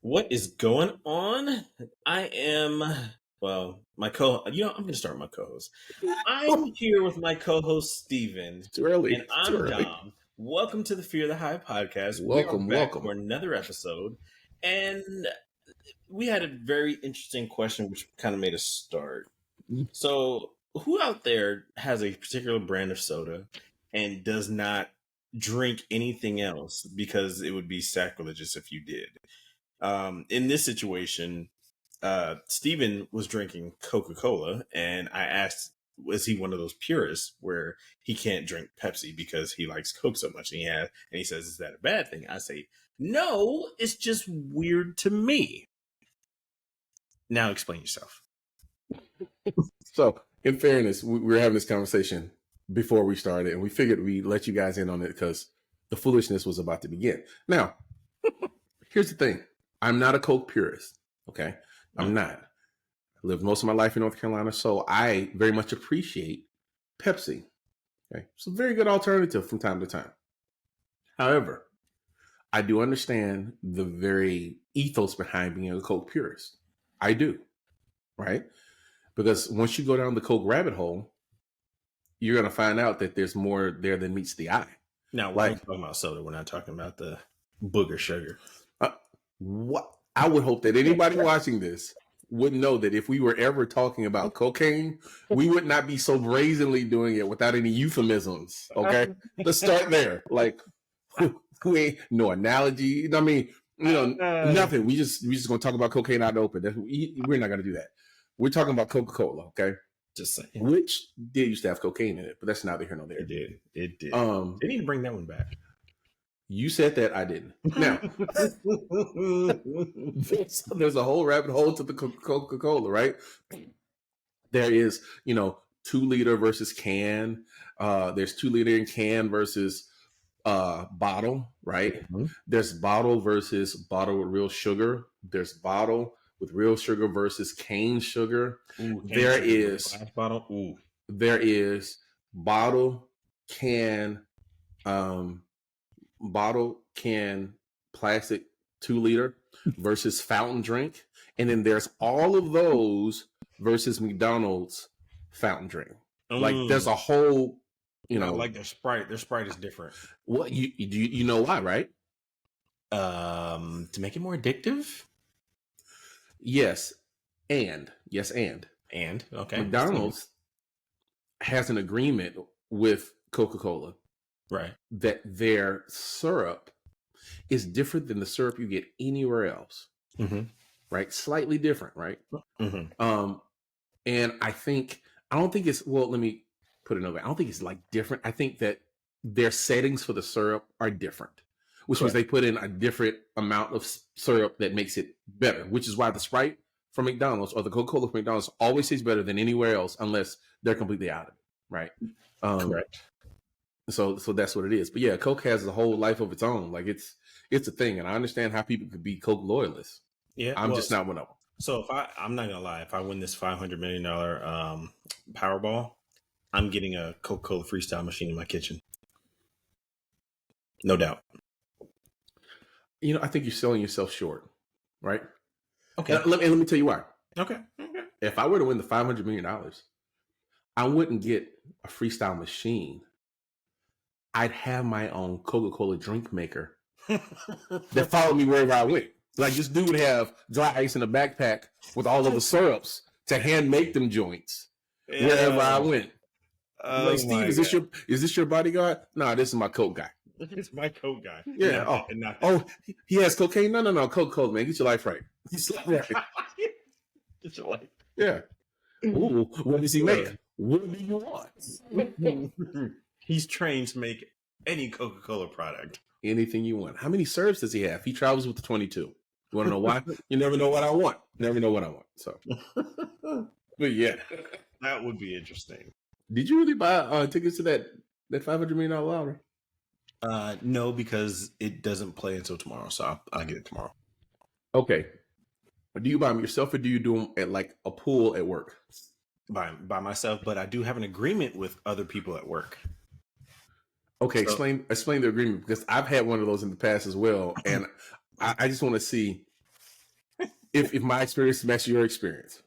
What is going on? I am, well, I'm going to start with my co-host. I'm here with my co-host, Steven. Too early. And I'm Dom. Welcome to the Fear the High podcast. Welcome. For another episode. And we had a very interesting question, which kind of made us start. So, who out there has a particular brand of soda and does not drink anything else because it would be sacrilegious if you did? In this situation, Steven was drinking Coca-Cola, and I asked, was he one of those purists where he can't drink Pepsi because he likes Coke so much? And he says, is that a bad thing? I say, no, it's just weird to me. Now explain yourself. So, in fairness, we were having this conversation before we started, and we figured we'd let you guys in on it because the foolishness was about to begin. Now, here's the thing. I'm not a Coke purist, okay? I'm not. I lived most of my life in North Carolina, so I very much appreciate Pepsi. Okay, it's a very good alternative from time to time. However, I do understand the very ethos behind being a Coke purist. I do, right? Because once you go down the Coke rabbit hole, you're going to find out that there's more there than meets the eye. Now, we're talking about soda. We're not talking about the booger sugar. What I would hope that anybody watching this would know that if we were ever talking about cocaine, we would not be so brazenly doing it without any euphemisms. Okay, let's start there. Like, we ain't no analogy. I mean, nothing. We just gonna talk about cocaine out in the open. We're not gonna do that. We're talking about Coca-Cola. Okay, just saying. Which did used to have cocaine in it, but that's neither here nor there. It did. They need to bring that one back. You said that, I didn't. Now, there's a whole rabbit hole to the Coca-Cola, right? There is, 2 liter versus can. There's 2 liter in can versus bottle, right? Mm-hmm. There's bottle versus bottle with real sugar. There's bottle with real sugar versus cane sugar. Ooh, there sugar. Is bottle. Ooh. There is bottle, can, plastic 2 liter versus fountain drink. And then there's all of those versus McDonald's fountain drink. Like there's a whole, like their Sprite is different. Well, you know why, right? To make it more addictive? Yes. And okay. McDonald's has an agreement with Coca-Cola. Right. That their syrup is different than the syrup you get anywhere else. Mm-hmm. Right? Slightly different, right? Mm-hmm. And I don't think it's, well, let me put it another way. I don't think it's like different. I think that their settings for the syrup are different, which means they put in a different amount of syrup that makes it better, which is why the Sprite from McDonald's or the Coca-Cola from McDonald's always tastes better than anywhere else unless they're completely out of it, right? Correct. So that's what it is. But yeah, Coke has a whole life of its own. Like it's a thing, and I understand how people could be Coke loyalists. Yeah, I'm just not one of them. So I'm not gonna lie, if I win this $500 million Powerball, I'm getting a Coca-Cola freestyle machine in my kitchen. No doubt. I think you're selling yourself short, right? Okay. And let me tell you why. Okay. If I were to win the $500 million, I wouldn't get a freestyle machine. I'd have my own Coca-Cola drink maker that followed me wherever I went. Like this dude would have dry ice in a backpack with all of the syrups to hand make them joints wherever I went. Like, Steve, is this your bodyguard? No, this is my Coke guy. It's my Coke guy. Yeah. He has cocaine? No. Coca-Cola, man. Get your life right. Get your life. Yeah. Ooh, what does he make? What do you want? He's trained to make any Coca-Cola product. Anything you want. How many serves does he have? He travels with the 22. You want to know why? You never know what I want. Never know what I want. So, but yeah, that would be interesting. Did you really buy tickets to that $500 million lottery? No, because it doesn't play until tomorrow. So I'll get it tomorrow. Okay. Do you buy them yourself or do you do them at like a pool at work? By myself, but I do have an agreement with other people at work. Okay, so, explain the agreement, because I've had one of those in the past as well, and I just want to see if my experience matches your experience.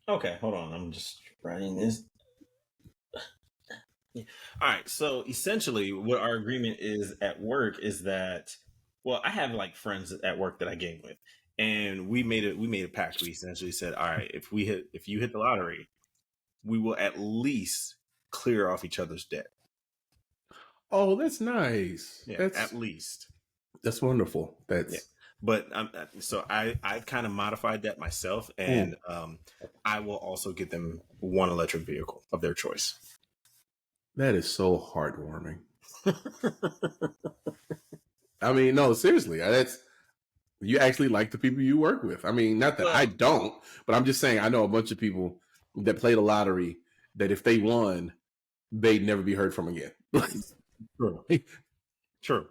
Okay, hold on. I'm just writing this. Yeah. All right. So essentially, what our agreement is at work is that, well, I have like friends at work that I game with, and we made a pact. We essentially said, all right, if you hit the lottery, we will at least clear off each other's debt. Oh, that's nice. Yeah, at least. That's wonderful. Yeah. That's But so I kind of modified that myself, and I will also get them one electric vehicle of their choice. that is so heartwarming. I mean, no, seriously, that's you actually like the people you work with. I mean, not that Well, I don't, but I'm just saying I know a bunch of people that play the lottery that if they won, they'd never be heard from again. true. True.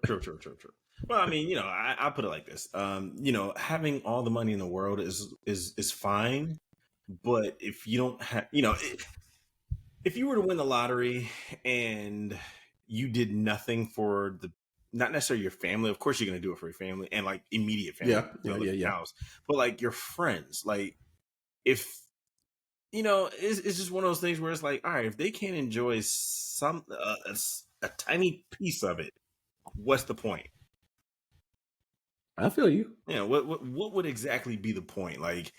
Well, I mean, I put it like this. Having all the money in the world is fine, but if you don't have, if you were to win the lottery and you did nothing for not necessarily your family, of course you're going to do it for your family and like immediate family, Yeah. house, but like your friends, like if it's just one of those things where it's like, all right, if they can't enjoy a tiny piece of it, what's the point? I feel you. What would exactly be the point? Like,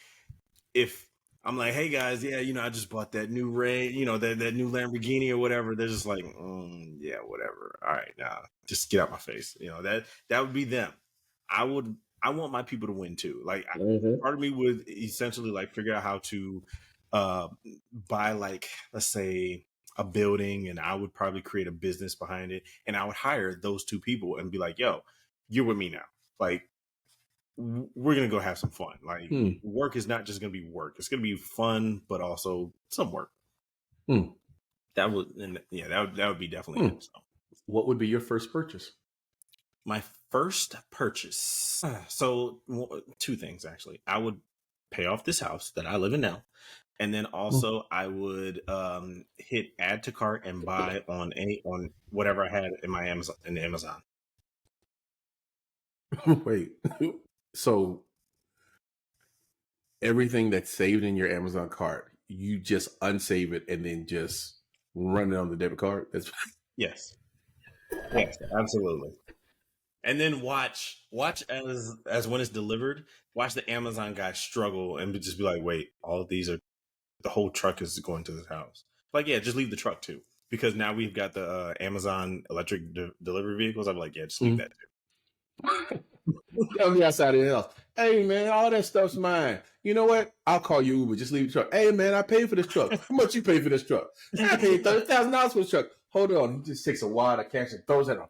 if I'm like, hey guys, yeah, I just bought that new that new Lamborghini or whatever. They're just like, yeah, whatever. All right, nah, just get out my face. That would be them. I want my people to win too. Like, part of me would essentially like figure out how to buy, like, let's say a building, and I would probably create a business behind it, and I would hire those two people and be like, yo, you're with me now. Like, we're gonna go have some fun. Like, work is not just gonna be work; it's gonna be fun, but also some work. That would be definitely it. So. What would be your first purchase? My first purchase. So, two things actually. I would pay off this house that I live in now, and then also I would hit add to cart and buy on whatever I had in my Amazon. Wait, so everything that's saved in your Amazon cart, you just unsave it and then just run it on the debit card? That's yes, absolutely. And then watch as when it's delivered, watch the Amazon guy struggle and just be like, wait, all of these the whole truck is going to this house. Like, yeah, just leave the truck too, because now we've got the Amazon electric delivery vehicles. I'm like, yeah, just leave that too. Tell me outside of the house. Hey man, all that stuff's mine. You know what? I'll call you Uber. Just leave the truck. Hey man, I paid for this truck. How much you paid for this truck? I paid $30,000 for the truck. Hold on. He just takes a wad of cash and throws it on.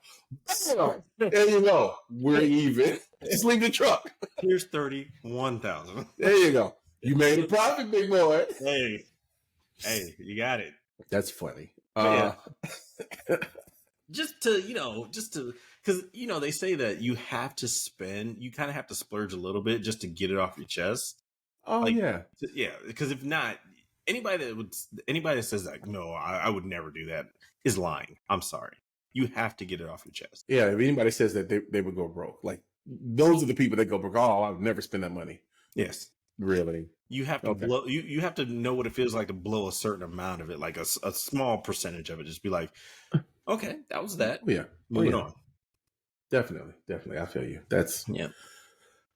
There you go. We're even. Just leave the truck. Here's 31,000. There you go. You made a profit, big boy. Hey, you got it. That's funny. Just to because they say that you kind of have to splurge a little bit just to get it off your chest. Oh, yeah. Because if not, anybody that says like, no, I would never do that is lying. I'm sorry. You have to get it off your chest. Yeah, if anybody says that they would go broke, like those are the people that go broke. Oh, I would never spend that money. Yes. Really? You have to blow. You have to know what it feels like to blow a certain amount of it, like a small percentage of it. Just be like, okay, that was that. Yeah. Moving on. Definitely. I feel you. That's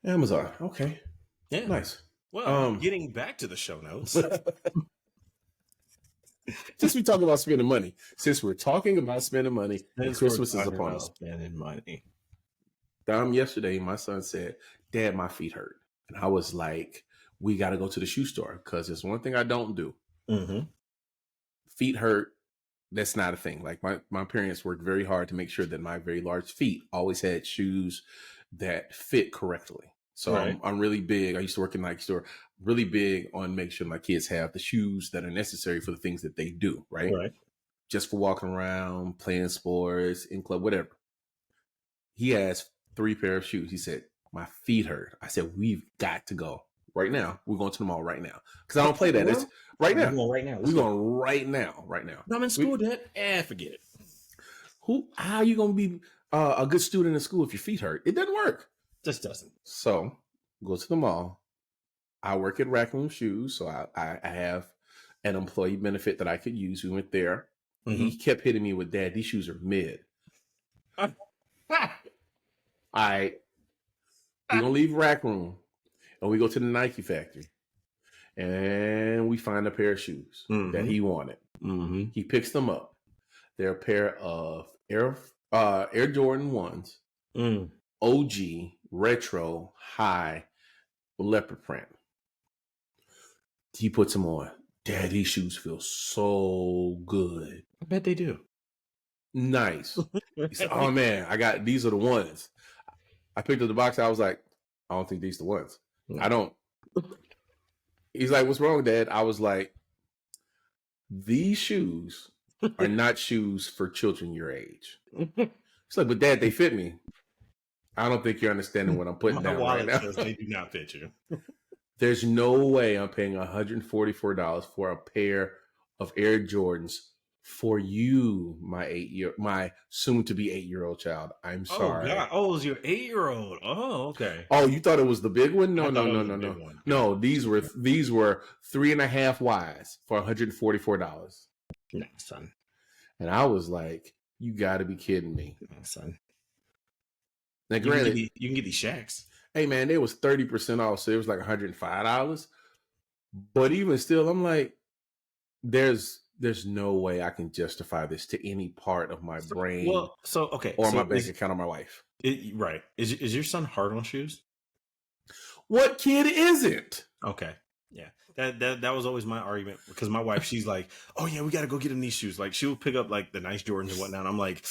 Amazon. Okay. Yeah. Nice. Well, getting back to the show notes. Since we're talking about spending money, and Christmas is upon us. Spending money. Yesterday, my son said, "Dad, my feet hurt," and I was like, "We got to go to the shoe store because there's one thing I don't do. Feet hurt. That's not a thing. Like my parents worked very hard to make sure that my very large feet always had shoes that fit correctly. So I'm really big. I used to work in Nike store. Really big on making sure my kids have the shoes that are necessary for the things that they do. Right. Just for walking around, playing sports, in club, whatever. He has 3 pair of shoes. He said, "My feet hurt." I said, "We've got to go right now. We're going to the mall right now because I don't play that. It's right now. We're going right now. Right now. I'm in school, Dad. Forget it. How are you going to be a good student in school if your feet hurt? It doesn't work. Just doesn't. So go to the mall. I work at Raccoon Shoes, so I have an employee benefit that I could use. We went there. He kept hitting me with, Dad, these shoes are mid. We gonna leave Raccoon and we go to the Nike factory and we find a pair of shoes that he wanted. He picks them up. They're a pair of Air Jordan 1s, OG, retro, high, leopard print. He puts them on. Dad, these shoes feel so good. I bet they do. Nice. He said, oh man, these are the ones. I picked up the box. I was like, I don't think these are the ones. I don't. He's like, what's wrong, Dad? I was like, these shoes are not shoes for children your age. He's like, but Dad, they fit me. I don't think you're understanding what I'm putting down right now. Says they do not fit you. There's no way I'm paying $144 for a pair of Air Jordans for you, my soon-to-be 8-year-old child. I'm sorry. Oh, God. Oh, it was your 8-year-old. Oh, okay. Oh, you thought it was the big one? No. No, these were 3.5 Ys for $144. No, son. And I was like, you got to be kidding me. No, son. Now, granted, you can get these Shaqs. Hey, man, they was 30% off, so it was like $105. But even still, I'm like, there's no way I can justify this to any part of my brain. Well, or my bank account or my wife. Right. Is your son hard on shoes? What kid isn't? Okay. Yeah. That was always my argument because my wife, she's like, oh yeah, we got to go get him these shoes. Like she'll pick up like the nice Jordans and whatnot. I'm like,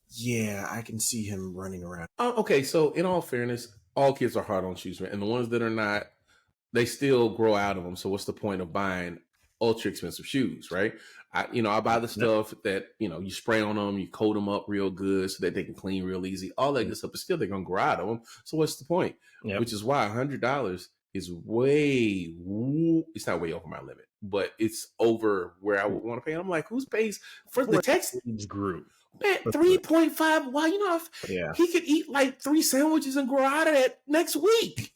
yeah, I can see him running around. Okay. So in all fairness, all kids are hard on shoes, right? And the ones that are not, they still grow out of them. So what's the point of buying ultra expensive shoes, right? I buy the stuff that, you spray on them, you coat them up real good so that they can clean real easy. All that good stuff, but still they're going to grow out of them. So what's the point? Yep. Which is why $100 is it's not way over my limit, but it's over where I would want to pay. And I'm like, who's pays for the Texas group? Man, 3.5. Wow, he could eat like 3 sandwiches and grow out of that next week.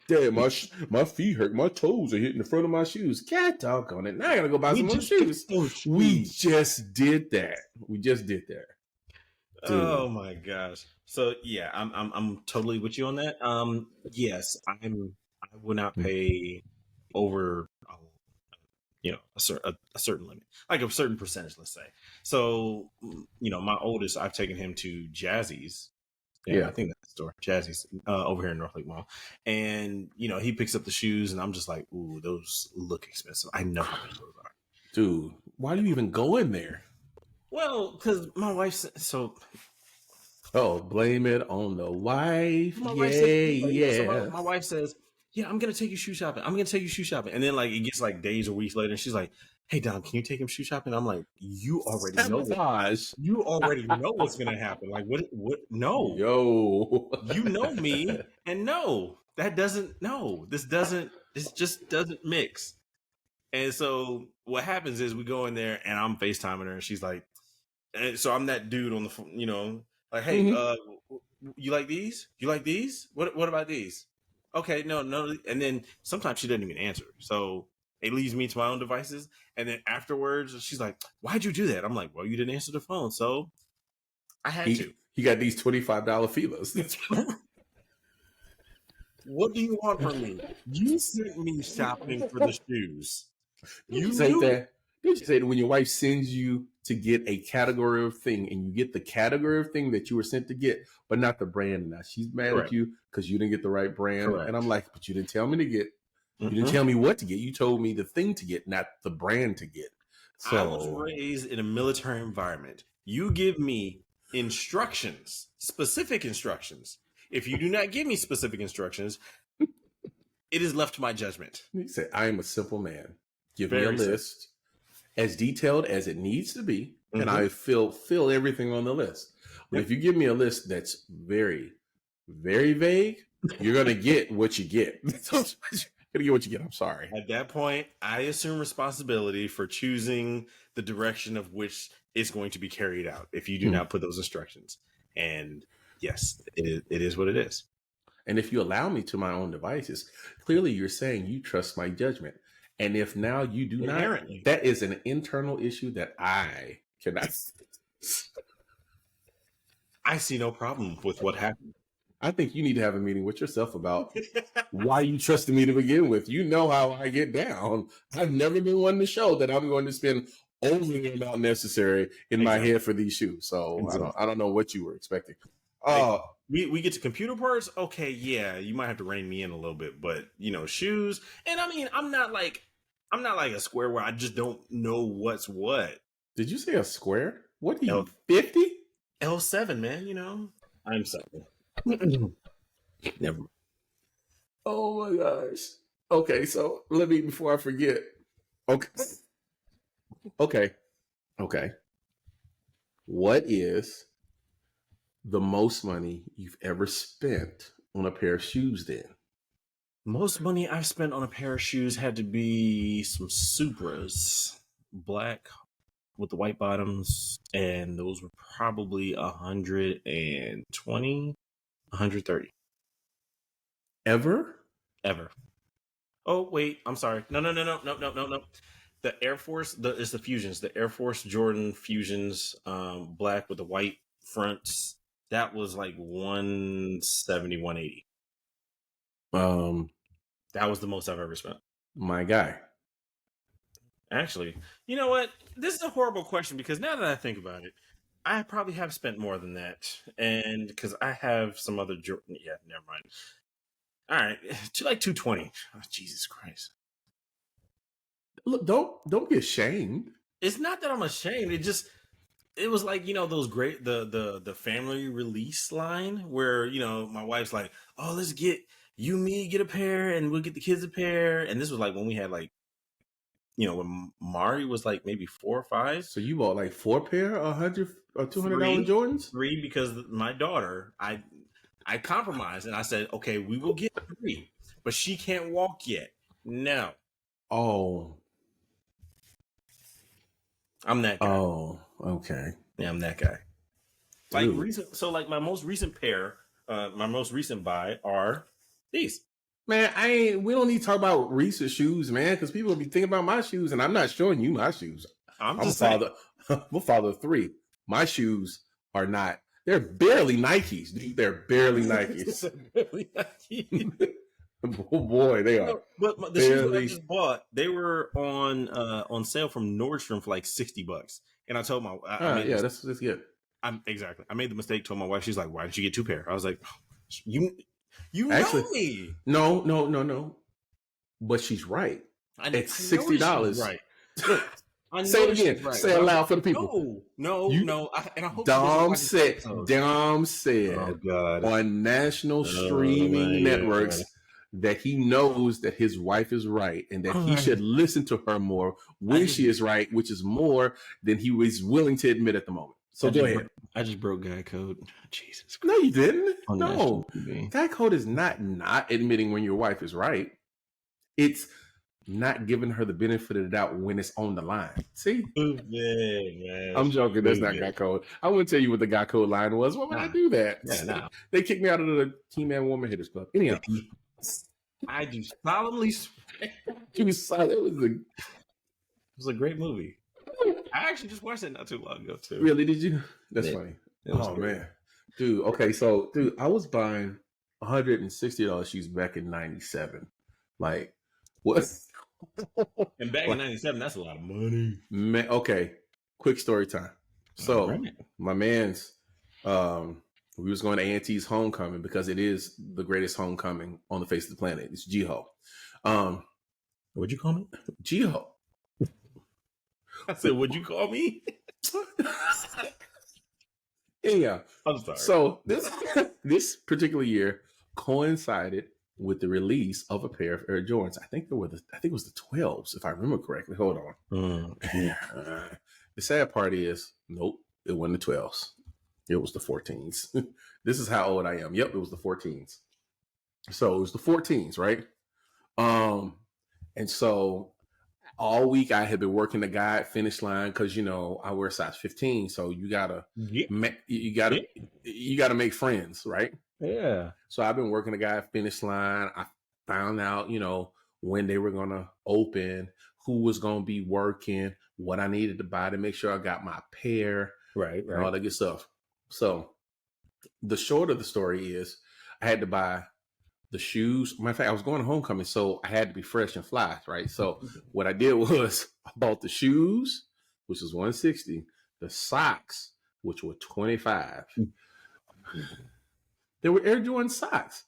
Damn, my feet hurt. My toes are hitting the front of my shoes. God doggone it. Now I gotta go buy some more shoes. We just did that. Dude. Oh my gosh. So yeah, I'm totally with you on that. Yes, I would not pay over a certain limit, like a certain percentage, let's say. So, my oldest, I've taken him to Jazzy's. Yeah, I think that's the store, Jazzy's, over here in North Lake Mall. And, he picks up the shoes and I'm just like, ooh, those look expensive. I know how much those are. Dude, why do you even go in there? Well, because my wife said so. Oh, blame it on the wife. My wife says, yeah, I'm going to take you shoe shopping. And then it gets days or weeks later. And she's like, hey, Dom, can you take him shoe shopping? I'm like, you already know. You already know what's going to happen. Like, what? No. Yo. You know me. And no, this just doesn't mix. And so what happens is we go in there and I'm FaceTiming her and she's like, and so I'm that dude on the phone, like, hey, you like these? You like these? What about these? Okay, no. And then sometimes she doesn't even answer. So it leaves me to my own devices. And then afterwards, she's like, why'd you do that? I'm like, well, you didn't answer the phone. So I had to. He got these $25 Filos. What do you want from me? You sent me shopping for the shoes. You say that. Did you say that when your wife sends you to get a category of thing and you get the category of thing that you were sent to get, but not the brand? Now she's mad at you because you didn't get the right brand. Correct. And I'm like, but you didn't tell me to get. You didn't tell me what to get. You told me the thing to get, not the brand to get. So I was raised in a military environment. You give me instructions, specific instructions. If you do not give me specific instructions, it is left to my judgment. He said, I am a simple man. Give me a list as detailed as it needs to be, and I fill everything on the list. But if you give me a list that's very, very vague, you're going to get what you get. You're going to get what you get. I'm sorry. At that point, I assume responsibility for choosing the direction of which it's going to be carried out if you do not put those instructions. And yes, it is what it is. And if you allow me to my own devices, clearly you're saying you trust my judgment. And if now you do not, Inherently. that is an internal issue that I cannot. I see no problem with what happened. I think you need to have a meeting with yourself about why you trusted me to begin with. You know how I get down. I've never been one to show that I'm going to spend over the amount necessary in my head for these shoes. So I don't know what you were expecting. We get to computer parts. Okay, yeah, you might have to rein me in a little bit, but shoes. And I mean, I'm not like a square where I just don't know what's what. Did you say a square? What are you, 50? L7, man. I'm sorry. Never. Oh my gosh. Okay, so let me, before I forget. Okay. What is the most money you've ever spent on a pair of shoes then? Most money I've spent on a pair of shoes had to be some Supras, black with the white bottoms, and those were probably 120, 130. Ever? Oh, wait, I'm sorry. No. The Air Force, it's the Fusions, the Air Force Jordan Fusions, black with the white fronts. That was like 170, 180. That was the most I've ever spent. My guy. Actually, you know what? This is a horrible question because now that I think about it, I probably have spent more than that. And because I have some other Jordan. Yeah, never mind. All right, to like 220. Oh, Jesus Christ. Look, don't be ashamed. It's not that I'm ashamed. It was like, those great the family release line where, my wife's like, oh, let's get me get a pair and we'll get the kids a pair. And this was like when we had like, when Mari was like maybe 4 or 5. So you bought like 4 pair, $100 or $200 Jordans? 3 because my daughter, I compromised and I said, okay, we will get 3, but she can't walk yet. No. Oh. I'm that guy. Oh, okay. Yeah, I'm that guy. Like like my most recent pair, my most recent buy are these. Man, we don't need to talk about recent shoes, man, because people will be thinking about my shoes, and I'm not showing you my shoes. I'm a father of 3. My shoes are not. They're barely Nikes, dude. They're barely Nikes. Barely Nikes. Oh boy, they are. But the shoes that I just bought, they were on sale from Nordstrom for like $60. And I told that's good. Exactly. I made the mistake. Told my wife, she's like, "Why didn't you get 2 pair?" I was like, "You Actually, know me." No. But she's right. It's $60. Right. Say it again. Right. Say it loud for the people. No. And I hope Dom said oh, God. On national streaming networks that he knows that his wife is right and that he should listen to her more when she is right, which is more than he was willing to admit at the moment. So go ahead. I just broke guy code. Jesus Christ. No, you didn't. No. Guy code is not admitting when your wife is right. It's not giving her the benefit of the doubt when it's on the line. See? Man. I'm joking. That's not guy code. I wouldn't tell you what the guy code line was. Why would I do that? Yeah, They kicked me out of the Key-Man Woman Hitters Club. Anyhow. I do solemnly swear. It was a great movie. I actually just watched it not too long ago too. Really? Did you? That's funny. Oh great. Man. Dude, okay, so I was buying $160 shoes back in 97. Like, what? And back in 97, that's a lot of money. Man, okay. Quick story time. So my man's we was going to A&T's homecoming because it is the greatest homecoming on the face of the planet. It's Jiho. What'd you call me? Jiho. I said, would you call me? Yeah. I'm sorry. So this particular year coincided with the release of a pair of Air Jordans. I think it was the 12s, if I remember correctly. Hold on. The sad part is, nope, it wasn't the 12s. It was the 14s. This is how old I am. Yep, it was the 14s. So it was the 14s, right? And so all week I had been working the guide finish line because I wear size 15, so you gotta make friends, right? Yeah. So I've been working the guy at finish line. I found out, when they were gonna open, who was gonna be working, what I needed to buy to make sure I got my pair Right. and all that good stuff. So the short of the story is I had to buy the shoes. Matter of fact, I was going to homecoming, so I had to be fresh and fly, right? So what I did was I bought the shoes, which was 160, the socks, which were 25. They were Air Jordan socks.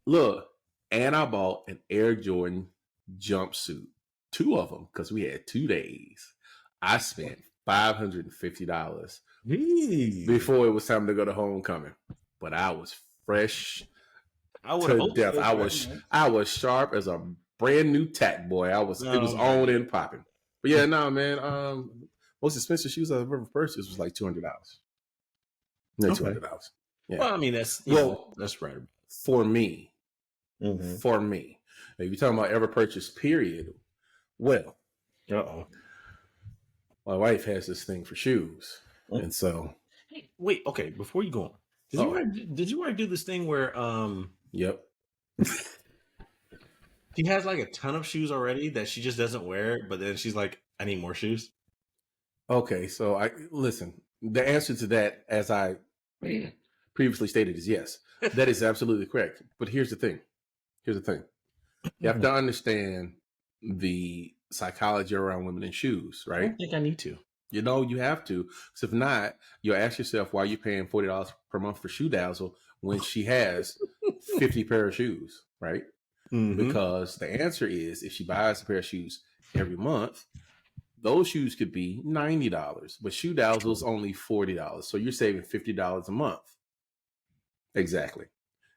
Look, and I bought an Air Jordan jumpsuit, two of them, because we had 2 days. I spent $550 before it was time to go to homecoming, but I was fresh I would have to hoped death. so. I was sharp as a brand new tack boy. It was Oh my on God. and popping. But yeah, no, man. Most expensive shoes I've ever purchased was like $200. No, Okay. $200. Yeah. Well, I mean, that's that's right. For me, Mm-hmm. for me, if you're talking about ever purchase period, well, Uh-oh. my wife has this thing for shoes, Mm. and so Hey, wait. Okay. Before you go on, did you already do this thing where yep. she has like a ton of shoes already that she just doesn't wear, but then she's like, I need more shoes. Okay, so I listen. The answer to that, as I previously stated, is yes. That is absolutely correct. But here's the thing. Here's the thing. You have to understand the psychology around women in shoes, I right? don't think I need to. You have to. Because if not, you'll ask yourself why you're paying $40 per month for Shoe Dazzle when she has 50 pair of shoes, right? Mm-hmm. Because the answer is if she buys a pair of shoes every month, those shoes could be $90, but Shoe Dazzle's only $40. So you're saving $50 a month. Exactly.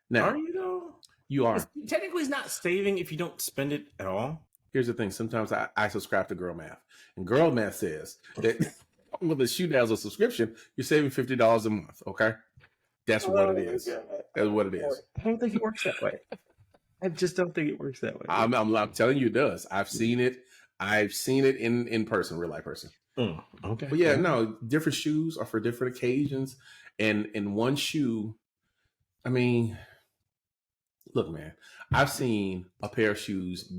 Now, Are you though? you are. Technically, it's not saving if you don't spend it at all. Here's the thing. Sometimes I subscribe to Girl Math. And Girl Math says that with a Shoe Dazzle subscription, you're saving $50 a month. Okay? That's what it is. That's what it is. I don't think it works that way. I just don't think it works that way. I'm telling you it does. I've seen it. I've seen it in person, real life person. Okay. But yeah, no, different shoes are for different occasions. And in one shoe, I mean, look, man, I've seen a pair of shoes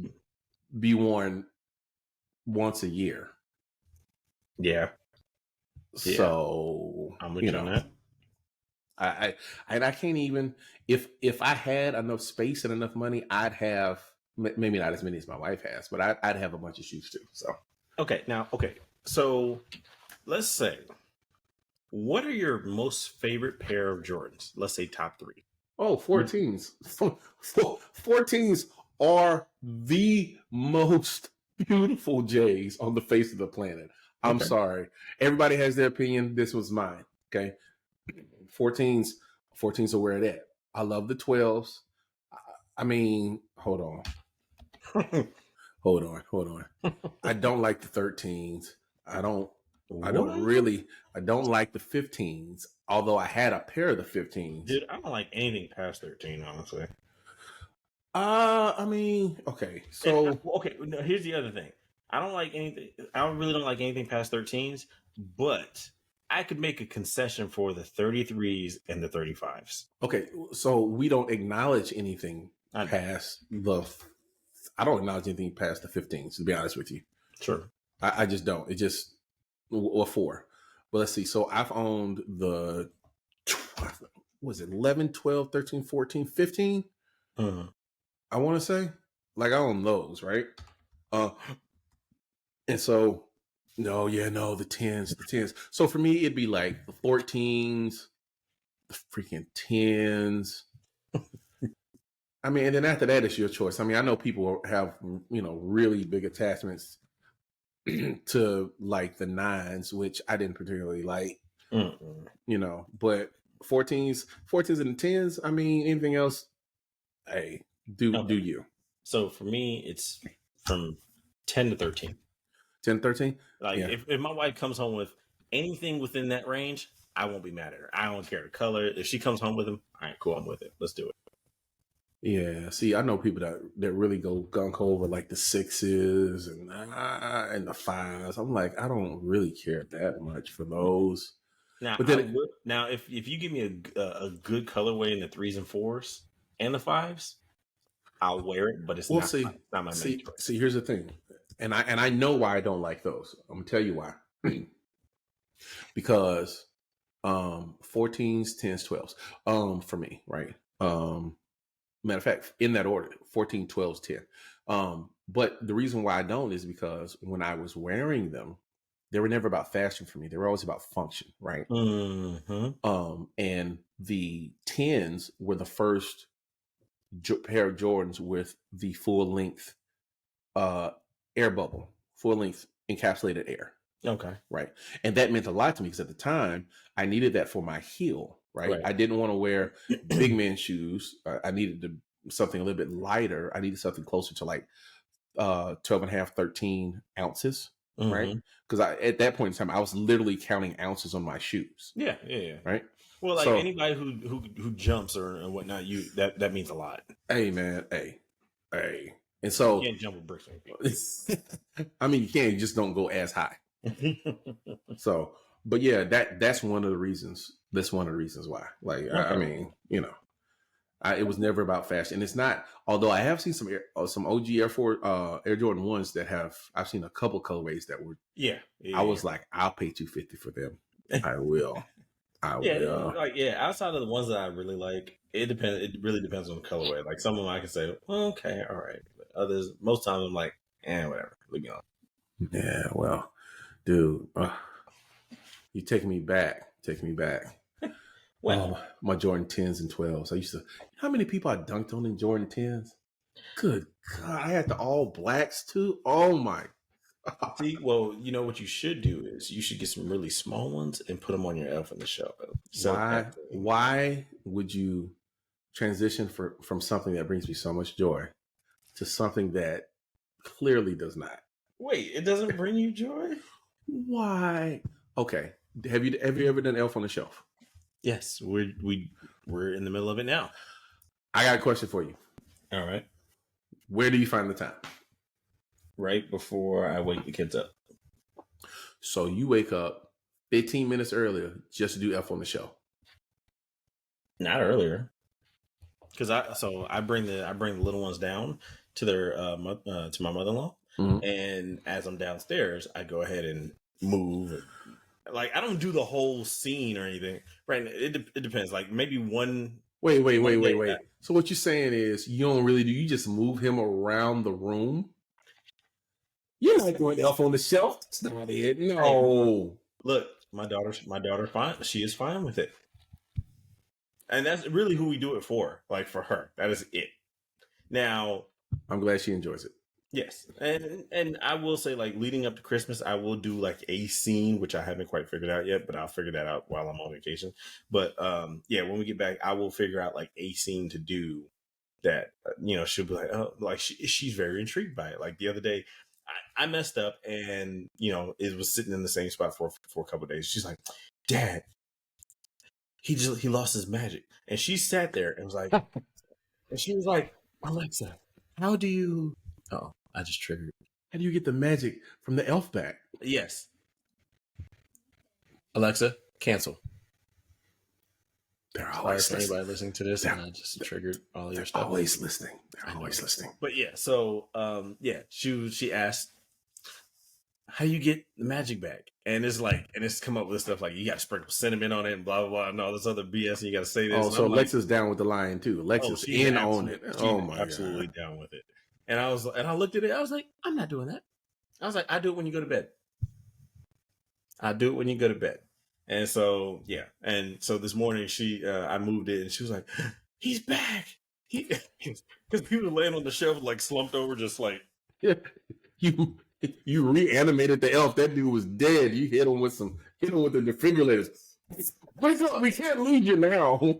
be worn once a year. Yeah. So I'm with you on that. I can't even if I had enough space and enough money, I'd have maybe not as many as my wife has, but I'd have a bunch of shoes too. So Okay. So let's say, what are your most favorite pair of Jordans? Let's say top 3. 14s. 14s are the most beautiful J's on the face of the planet. I'm sorry. Everybody has their opinion. This was mine. Okay. 14s are where it at. I love the 12s. I mean, hold on. Hold on. I don't like the 13s. I don't like the 15s, although I had a pair of the 15s. Dude, I don't like anything past 13, honestly. I mean, okay. So no, here's the other thing. I really don't like anything past 13s, but I could make a concession for the 33s and the 35s. Okay, so we don't acknowledge anything past the. I don't acknowledge anything past the 15s, to be honest with you. Sure. I just don't. It just or 4. But let's see. So I've owned the was it 11, 12, 13, 14, 15? I want to say like I own those, right? And so the 10s. So for me it'd be like the 14s, the freaking 10s. I mean, and then after that, it's your choice. I mean, I know people have, really big attachments to like the 9s, which I didn't particularly like, but 14s and the 10s. I mean, anything else, hey, do you? So for me, it's from 10 to 13. 10 to 13? Like if my wife comes home with anything within that range, I won't be mad at her. I don't care the color. If she comes home with them, all right, cool, I'm with it. Let's do it. Yeah, see, I know people that really go gunk over like the 6s and the 5s. I'm like, I don't really care that much for those. Now, But then, if you give me a good colorway in the 3s and 4s and the 5s, I'll wear it. But it's well, not my main choice. see, here's the thing, and I know why I don't like those. I'm gonna tell you why. Because 14s, 10s, 12s, for me, right? Matter of fact, in that order, 14, 12s, 10. But the reason why I don't is because when I was wearing them, they were never about fashion for me. They were always about function, right? And the 10s were the first pair of Jordans with the full length air bubble, full length encapsulated air. Okay. Right. And that meant a lot to me because at the time I needed that for my heel. Right. I didn't want to wear big man shoes. I needed something a little bit lighter. I needed something closer to like 12 and a half, 13 ounces. Right. Because at that point in time, I was literally counting ounces on my shoes. Yeah. Right. Well, like anybody who jumps or whatnot, that means a lot. Hey, man. Hey. And so you can't jump with bricks. I mean, you can't. You just don't go as high. So, but yeah, that's one of the reasons. That's one of the reasons why. Like, okay. I mean, it was never about fashion, and it's not. Although I have seen some OG Air Jordan 1s that I've seen a couple colorways that were. Yeah. I was like, I'll pay $250 for them. I will. I will. Outside of the ones that I really like, it depends. It really depends on the colorway. Like some of them, I can say, well, okay, all right. But others, most times, I'm like, whatever. Leave me alone. Yeah. Well. Dude, you're taking me back. Well, my Jordan 10s and 12s. I used to. How many people I dunked on in Jordan 10s? Good God, I had the all blacks too. Oh my. See, well, you know what you should do is you should get some really small ones and put them on your Elf on the Shelf. Why would you transition from something that brings me so much joy to something that clearly does not? Wait, it doesn't bring you joy? Why? Okay. Have you ever done Elf on the Shelf? Yes, we're in the middle of it now. I got a question for you. All right. Where do you find the time? Right before I wake the kids up. So you wake up 15 minutes earlier just to do Elf on the Shelf? Not earlier, because I bring the little ones down to their to my mother-in-law. Mm-hmm. And as I'm downstairs, I go ahead and move. Like, I don't do the whole scene or anything. Right? It depends. Like, maybe one. Wait. So what you're saying is you don't really do. You just move him around the room. You're not doing Elf on the Shelf. That's not it. No. Hey, look, my daughter fine. She is fine with it. And that's really who we do it for. Like, for her. That is it. Now, I'm glad she enjoys it. Yes. And I will say, like, leading up to Christmas, I will do like a scene, which I haven't quite figured out yet, but I'll figure that out while I'm on vacation. But when we get back, I will figure out like a scene to do that, she'll be like, oh, like she's very intrigued by it. Like the other day, I messed up and, it was sitting in the same spot for a couple of days. She's like, Dad, he lost his magic. And she sat there and was like, and she was like, Alexa, how do you... Oh, I just triggered. How do you get the magic from the elf back? Yes. Alexa, cancel. They're always listening. Anybody listening to this, and I just triggered all your stuff. Always listening. They're always listening. But yeah, so she asked, how do you get the magic back? And it's come up with stuff like you got to sprinkle cinnamon on it and blah blah blah and all this other BS. And you got to say this. Oh, so Alexa's down with the line too. Alexa's in on it. Oh my god, absolutely down with it. And I looked at it. I was like, I'm not doing that. I was like, I do it when you go to bed. And so, yeah. And so this morning I moved it and she was like, he's back. Because he was laying on the shelf, like slumped over, just like. Yeah. You reanimated the elf. That dude was dead. You hit him with the defibrillators. Wake up, we can't leave you now.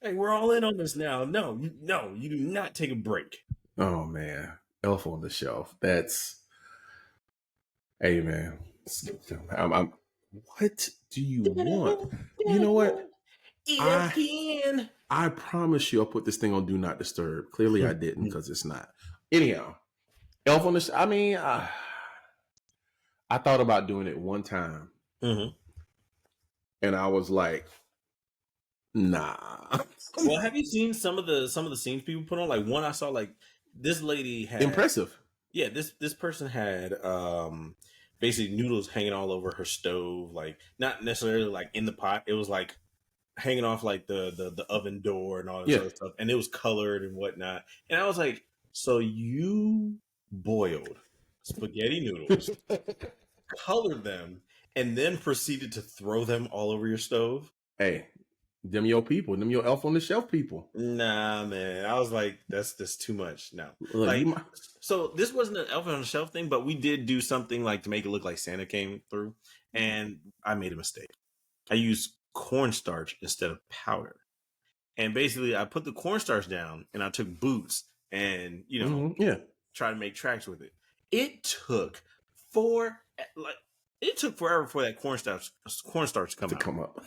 Hey, we're all in on this now. No, you do not take a break. Oh man, Elf on the Shelf. That's, hey man. What do you want? You know what? I promise you, I'll put this thing on Do Not Disturb. Clearly, I didn't because it's not. Anyhow, Elf on the Shelf. I mean, I thought about doing it one time, And I was like, nah. Well, have you seen some of the scenes people put on? Like one I saw, like this lady had, Impressive. yeah, this person had basically noodles hanging all over her stove, like not necessarily like in the pot. It was like hanging off like the oven door and all this Yeah. other stuff, and it was colored and whatnot. And I was like, so you boiled spaghetti noodles, colored them, and then proceeded to throw them all over your stove? Hey, them your people, them your elf on the shelf people. Nah, man. I was like, that's too much. No, Look, like, so this wasn't an elf on the shelf thing, but we did do something like to make it look like Santa came through, and I made a mistake. I used cornstarch instead of powder. And basically, I put the cornstarch down, and I took boots, and yeah, try to make tracks with it. It took four, like, it took forever for that cornstarch to come up.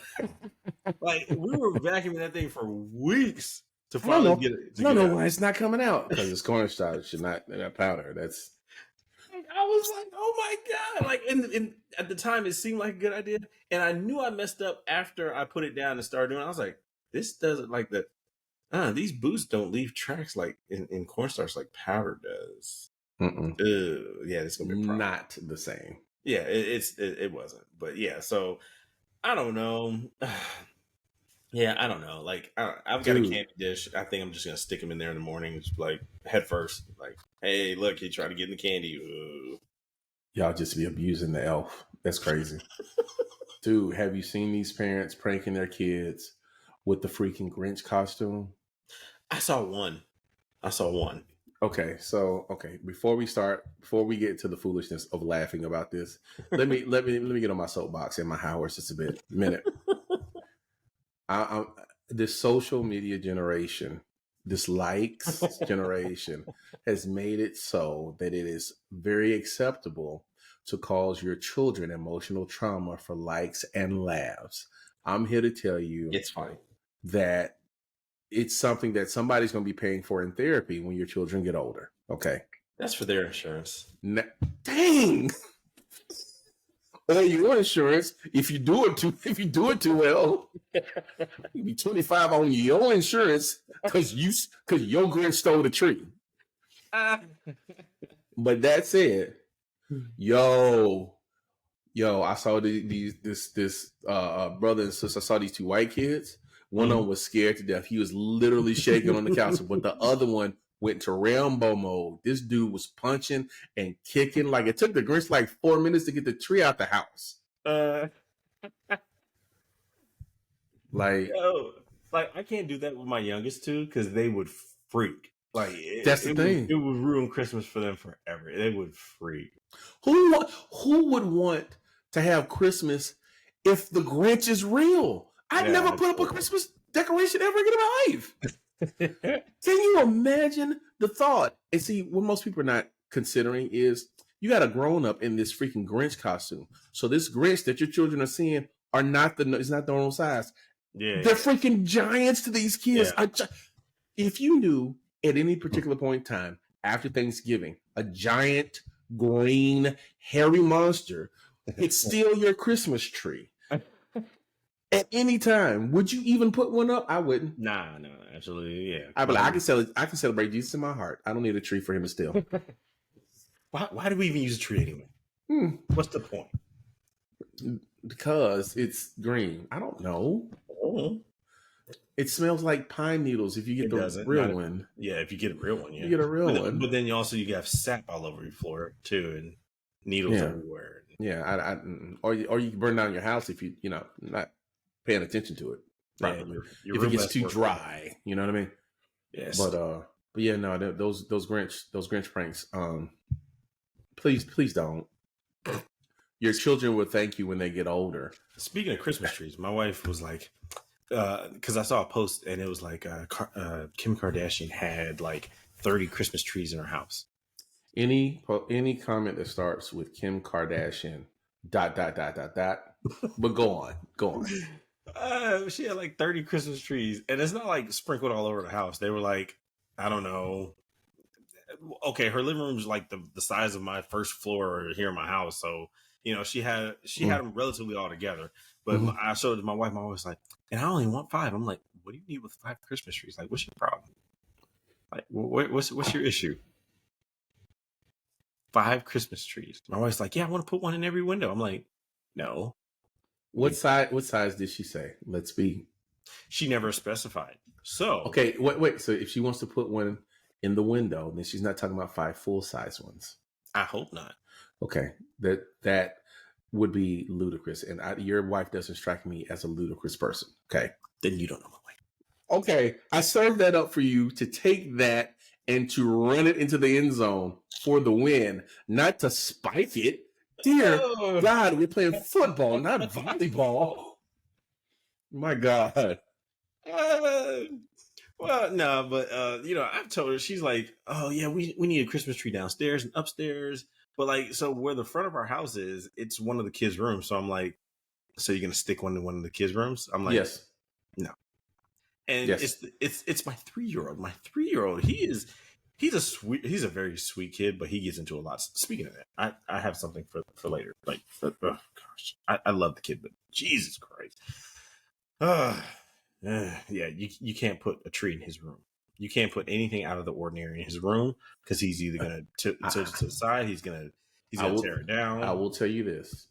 Like we were vacuuming that thing for weeks to I don't finally know. get it. I don't know why it's not coming out because it's cornstarch and not powder. That's. I was like, oh my god! Like, in at the time, it seemed like a good idea, and I knew I messed up after I put it down and started doing it. I was like, this doesn't like the. These boots don't leave tracks like in cornstarch like powder does. Yeah, it's gonna be a problem. Not the same. Yeah, it wasn't, but yeah. So I don't know. Yeah, I don't know. Like, I've got a candy dish. I think I'm just gonna stick them in there in the morning, just like head first. Like, hey, look, he tried to get in the candy. Ooh. Y'all just be abusing the elf. That's crazy. Dude, have you seen these parents pranking their kids with the freaking Grinch costume? I saw one. Okay, so before we get to the foolishness of laughing about this, let me get on my soapbox and my high horse just a minute. This social media generation, this likes generation has made it so that it is very acceptable to cause your children emotional trauma for likes and laughs. I'm here to tell you it's fine that it's something that somebody's going to be paying for in therapy when your children get older. Okay. That's for their insurance. Dang. Well, your insurance, if you do it too well, you be 25 on your insurance because your Grinch stole the tree. But that said, yo, I saw this brother and sister. I saw these two white kids. One of them was scared to death. He was literally shaking on the couch, but the other one went to Rambo mode. This dude was punching and kicking. Like, it took the Grinch like 4 minutes to get the tree out the house. Like I can't do that with my youngest two because they would freak. Like, that's the thing. It would ruin Christmas for them forever. They would freak. Who would want to have Christmas if the Grinch is real? I've never put up a Christmas decoration ever again in my life. Can you imagine the thought? And see, what most people are not considering is you got a grown up in this freaking Grinch costume. So this Grinch that your children are seeing is not their own size. Yeah, they're freaking giants to these kids. Yeah. If you knew at any particular point in time after Thanksgiving, a giant green hairy monster could steal your Christmas tree at any time, would you even put one up? I wouldn't. Nah, absolutely, yeah. I'd be like, I can celebrate Jesus in my heart. I don't need a tree for him to steal. Why do we even use a tree anyway? What's the point? Because it's green. I don't know. It smells like pine needles if you get the real one. Yeah, if you get a real one, yeah. You get a real one. But then you have sap all over your floor too, and needles everywhere. Yeah, or you can burn down your house if you not paying attention to it. Probably. Yeah, if it gets too dry, you know what I mean? Yes. But yeah, no, those Grinch pranks. Please don't. Your children will thank you when they get older. Speaking of Christmas trees, my wife was like, because I saw a post and it was like Kim Kardashian had like 30 Christmas trees in her house. Any comment that starts with Kim Kardashian ... But go on. She had like 30 Christmas trees, and it's not like sprinkled all over the house. They were like, I don't know. Okay, her living room is like the size of my first floor here in my house, so She had Mm. them relatively all together. But Mhm. I showed it to my wife. My wife was like, and I only want 5. I'm like, what do you need with 5 Christmas trees? Like, what's your problem? Like, what's your issue? 5 Christmas trees. My wife's like, yeah, I want to put one in every window. I'm like, no. What size did she say? Let's be. She never specified. So Okay, wait. So if she wants to put one in the window, then she's not talking about 5 full size ones. I hope not. Okay, that would be ludicrous, and your wife doesn't strike me as a ludicrous person. Okay, Then you don't know my wife. okay, I served that up for you to take that and to run it into the end zone for the win, not to spike it. Dear God, we're playing football, not volleyball. My God. Well, no, but I've told her, she's like, oh yeah, we need a Christmas tree downstairs and upstairs. But like, so where the front of our house is, it's one of the kids' rooms. So I'm like, so you're gonna stick one in one of the kids' rooms? I'm like, Yes. no. And Yes. it's my 3-year-old. My 3-year-old, he's a very sweet kid, but he gets into a lot. Speaking of that, I have something for later. Like, oh gosh, I love the kid, but Jesus Christ. Yeah, you can't put a tree in his room. You can't put anything out of the ordinary in his room because he's either gonna tilt it to the side, he's gonna tear it down. I will tell you this.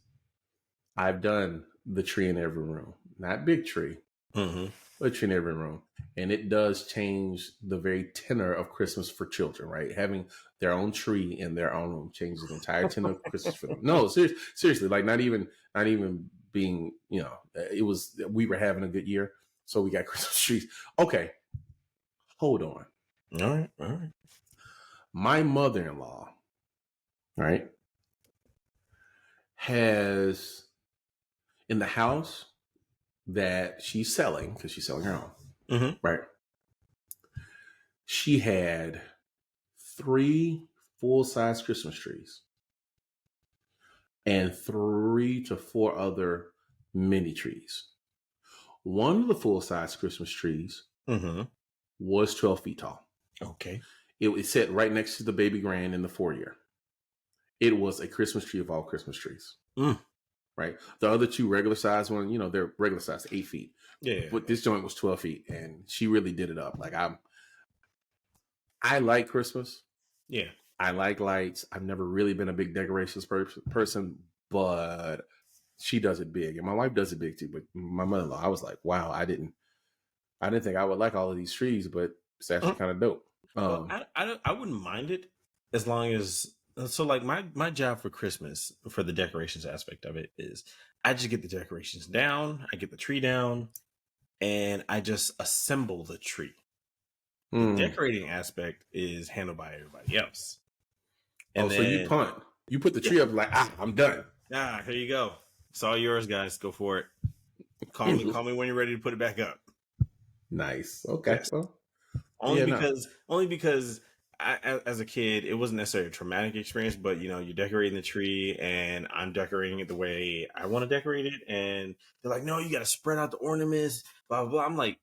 I've done the tree in every room, not big tree, but tree in every room, and it does change the very tenor of Christmas for children. Right, having their own tree in their own room changes the entire tenor of Christmas for them. No, seriously, like not even being, it was, we were having a good year, so we got Christmas trees. Okay, hold on. All right. My mother-in-law, right, has in the house that she's selling, because she's selling her own, right? She had 3 full-size Christmas trees and 3 to 4 other mini trees. One of the full-size Christmas trees was 12 feet tall. Okay. It sat right next to the baby grand in the foyer. It was a Christmas tree of all Christmas trees. Right. The other 2 regular size ones, they're regular size, 8 feet. Yeah. But this joint was 12 feet, and she really did it up. Like, I like Christmas. Yeah. I like lights. I've never really been a big decorations person, but she does it big, and my wife does it big too. But my mother-in-law, I was like, wow, I didn't think I would like all of these trees, but it's actually kind of dope. Well, I wouldn't mind it as long as, so like my job for Christmas, for the decorations aspect of it, is I just get the decorations down, I get the tree down, and I just assemble the tree. The decorating aspect is handled by everybody else. And so you punt. You put the tree up like, I'm done. Here you go. It's all yours, guys. Go for it. Call me when you're ready to put it back up. Nice. Okay. Yes. Well, only because as a kid, it wasn't necessarily a traumatic experience, but you're decorating the tree and I'm decorating it the way I want to decorate it. And they're like, no, you got to spread out the ornaments, blah, blah, blah. I'm like,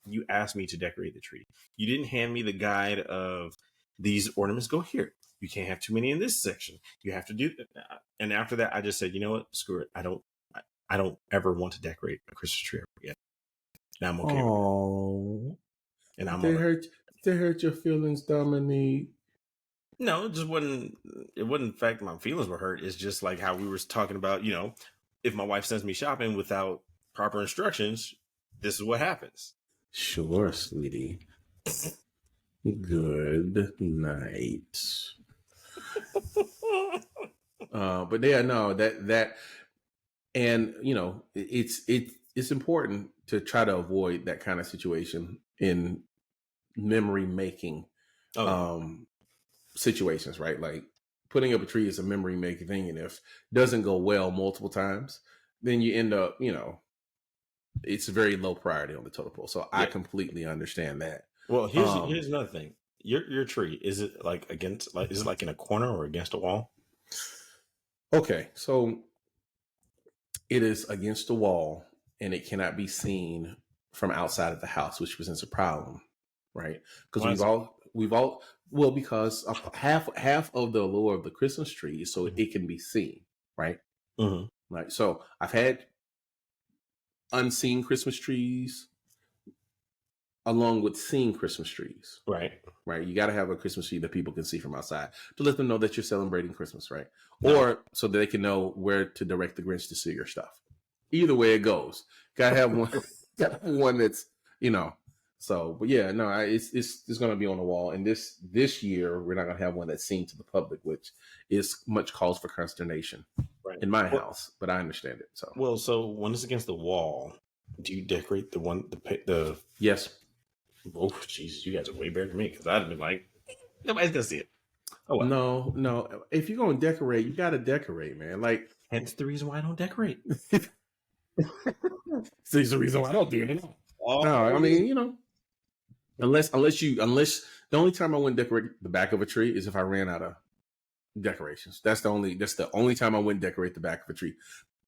you asked me to decorate the tree. You didn't hand me the guide of these ornaments. Go here. You can't have too many in this section. You have to do that. And after that, I just said, you know what? Screw it. I don't ever want to decorate a Christmas tree ever again. Now I'm okay with it. And I'm they hurt your feelings, Dominique. No, it wouldn't affect my feelings were hurt. It's just like how we were talking about, if my wife sends me shopping without proper instructions, this is what happens. Sure, sweetie. Good night. But yeah, no, that and it's important to try to avoid that kind of situation in memory making situations, right? Like putting up a tree is a memory making thing, and if it doesn't go well multiple times, then you end up, it's a very low priority on the totem pole. So I completely understand that. Well, here's another thing. Your tree, is it like is it like in a corner or against a wall? Okay, so it is against the wall and it cannot be seen from outside of the house, which presents a problem, right? Because because half of the allure of the Christmas tree is so it can be seen, right? Mm-hmm. Right. So I've had unseen Christmas trees along with seeing Christmas trees. Right. Right. You got to have a Christmas tree that people can see from outside to let them know that you're celebrating Christmas, right? No. Or so that they can know where to direct the Grinch to see your stuff. Either way it goes, gotta have one. Gotta have one that's So, but yeah, no, it's going to be on the wall. And this year we're not going to have one that's seen to the public, which is much cause for consternation Right. in my house. But I understand it. So, Well, so when it's against the wall, do you decorate the? yes. Oh, jeez, you guys are way better than me because I'd been like, nobody's gonna see it. Oh well. No. If you're going to decorate, you got to decorate, man. Like, Hence the reason why I don't decorate. there's the reason why I don't do it. Oh, No, I mean, unless the only time I wouldn't decorate the back of a tree is if I ran out of decorations. That's the only time I wouldn't decorate the back of a tree.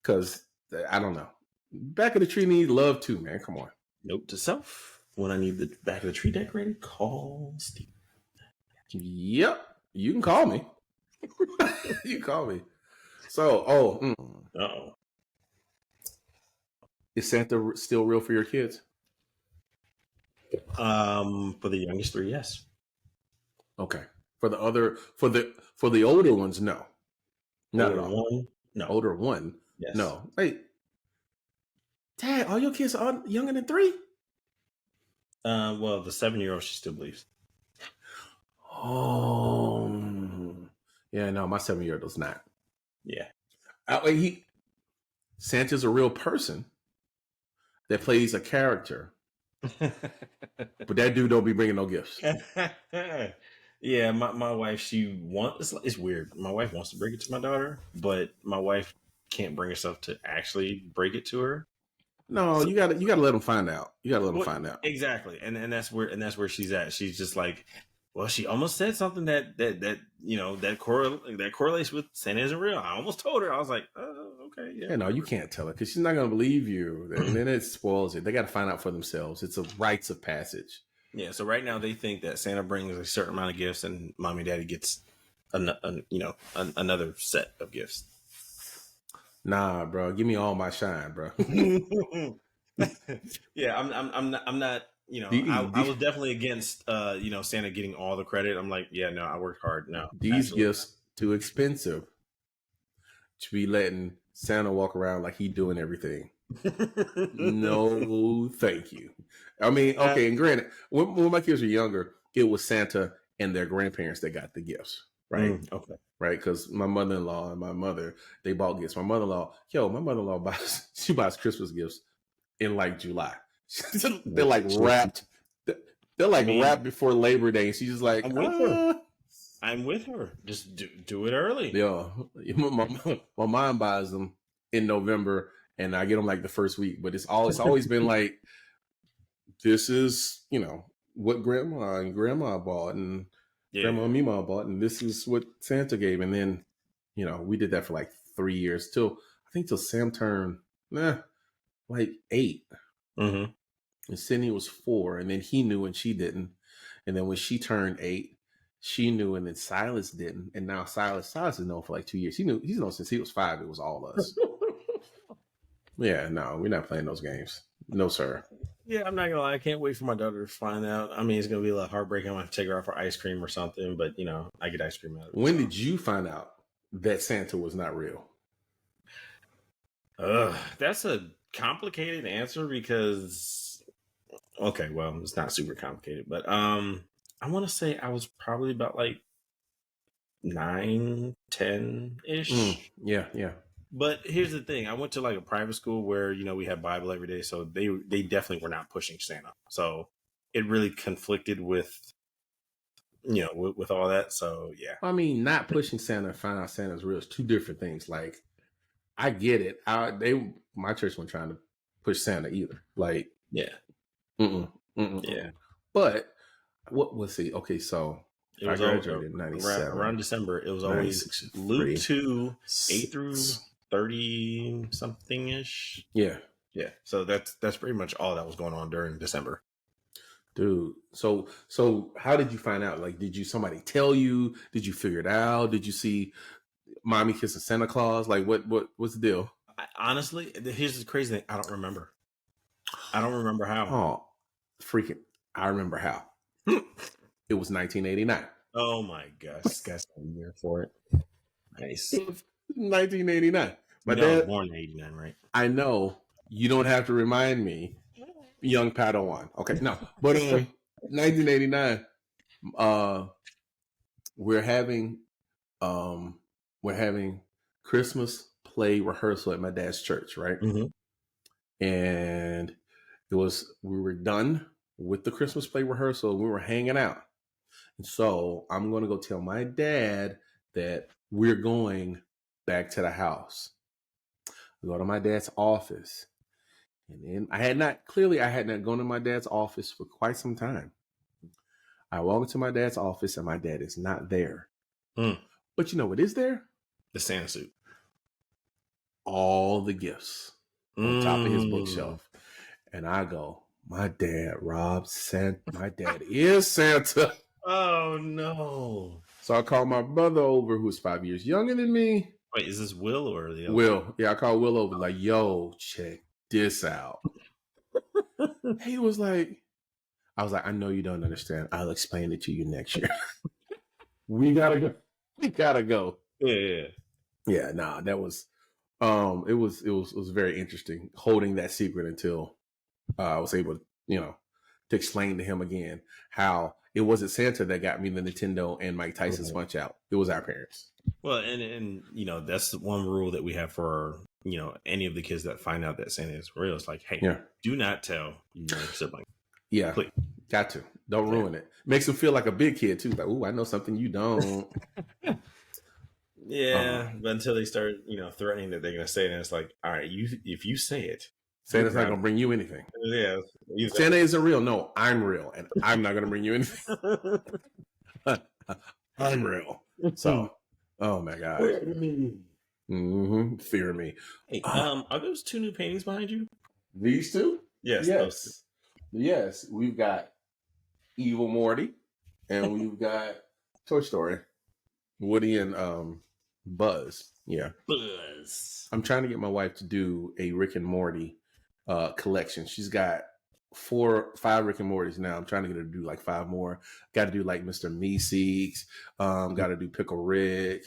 Because I don't know. Back of the tree needs love too, man. Come on. Note to self: when I need the back of the tree decorated, call Steve. Yep. You can call me. You can call me. So, Uh-oh. Is Santa still real for your kids? For the youngest three, yes. Okay. For the older ones, no. Not Older at all. one, no. Older one, Yes. no. Wait, Dad, all your kids are younger than 3? Well, the 7-year-old, she still believes. Oh, yeah. No, my 7-year-old does not. Yeah. Santa's a real person that plays a character, but that dude don't be bringing no gifts. Yeah, my wife, she wants. It's weird. My wife wants to break it to my daughter, but my wife can't bring herself to actually break it to her. No, So- you gotta let them find out. You gotta let them find out. Exactly, and that's where she's at. She's just like, well, she almost said something that correlates with Santa isn't real. I almost told her. I was like, oh, okay, yeah. Yeah, no, you can't tell her because she's not gonna believe you, and then it spoils it. They got to find out for themselves. It's a rites of passage. Yeah, so right now they think that Santa brings a certain amount of gifts, and mommy and daddy gets another set of gifts. Nah, bro, give me all my shine, bro. Yeah, I'm not. I was definitely against Santa getting all the credit. I'm like, yeah, no, I worked hard. No, These gifts too expensive to be letting Santa walk around like he doing everything. No, thank you. I mean, okay, and granted, when my kids were younger, it was Santa and their grandparents that got the gifts, right? Okay. Right, because my mother-in-law and my mother, they bought gifts. My mother-in-law buys Christmas gifts in like July. They're like wrapped. They're like wrapped before Labor Day. And she's just like, I'm with her. Just do it early. Yeah, my mom buys them in November, and I get them like the first week. But it's always been like, this is what grandma and grandma bought, and grandma and Mima bought, and this is what Santa gave. And then we did that for like 3 years till Sam turned like 8. Mm-hmm. And Sydney was 4, and then he knew and she didn't. And then when she turned 8, she knew, and then Silas didn't. And now Silas has known for like 2 years. He's known since he was 5. It was all us. Yeah, no, we're not playing those games. No, sir. Yeah, I'm not gonna lie. I can't wait for my daughter to find out. I mean, it's gonna be a little heartbreaking. I'm gonna have to take her out for ice cream or something. But I get ice cream out of it. When did you find out that Santa was not real? That's a complicated answer because, okay, well, it's not super complicated, but I want to say I was probably about like 9, 10-ish. Yeah. But here's the thing: I went to like a private school where we had Bible every day, so they definitely were not pushing Santa. So it really conflicted with with all that. So yeah, I mean, not pushing Santa and find out Santa's real is 2 different things. Like, I get it. My church wasn't trying to push Santa either. Like, yeah. Yeah. But what was he? Okay, so it was I graduated in 97. Around December. It was always Luke 2, 8 through 30 something ish. Yeah. So that's pretty much all that was going on during December. Dude, so how did you find out? Like, did somebody tell you? Did you figure it out? Did you see mommy kissing Santa Claus? Like, what's the deal? Honestly, here's the crazy thing. I don't remember. I don't remember how. Oh, freaking! I remember how. It was 1989. Oh my gosh, this guy's a year for it. Nice. It was 1989. My You know, I was dad. born in '89, right? I know you don't have to remind me, young Padawan. Okay, no, but 1989. We're having we're having Christmas play rehearsal at my dad's church, right? Mm-hmm. And we were done with the Christmas play rehearsal. We were hanging out. And so I'm going to go tell my dad that we're going back to the house. I go to my dad's office. And then I had not gone to my dad's office for quite some time. I walk into my dad's office and my dad is not there. But you know what is there? The Santa suit. All the gifts on top of his bookshelf. And I go, my dad robbed Santa. My dad is Santa. Oh no. So I call my brother over, who's 5 years younger than me. Wait, is this Will or the other? Will. Yeah, I call Will over, like, yo, check this out. He was like, I was like, I know you don't understand. I'll explain it to you next year. We gotta go. Yeah, nah, that was it was very interesting holding that secret until I was able to, to explain to him again how it wasn't Santa that got me the Nintendo and Mike Tyson's Punch Out. It was our parents. Well, and that's the one rule that we have for any of the kids that find out that Santa is real. It's like, hey, do not tell your sibling. Yeah, please. Got to. Don't ruin it. Makes them feel like a big kid too. Like, ooh, I know something you don't. Yeah, but until they start, threatening that they're gonna say it, and it's like, all right, if you say it, Santa's not gonna bring you anything. Yeah, Santa isn't real. No, I'm real, and I'm not gonna bring you anything. I'm real. So, oh my god, fear me. Hey, are those two new paintings behind you? These two? Yes. Yes. We've got Evil Morty, and we've got Toy Story. Woody and Buzz. Yeah. Buzz. I'm trying to get my wife to do a Rick and Morty collection. She's got 5 Rick and Mortys now. I'm trying to get her to do like 5 more. Got to do like Mr. Meeseeks. Got to do Pickle Rick.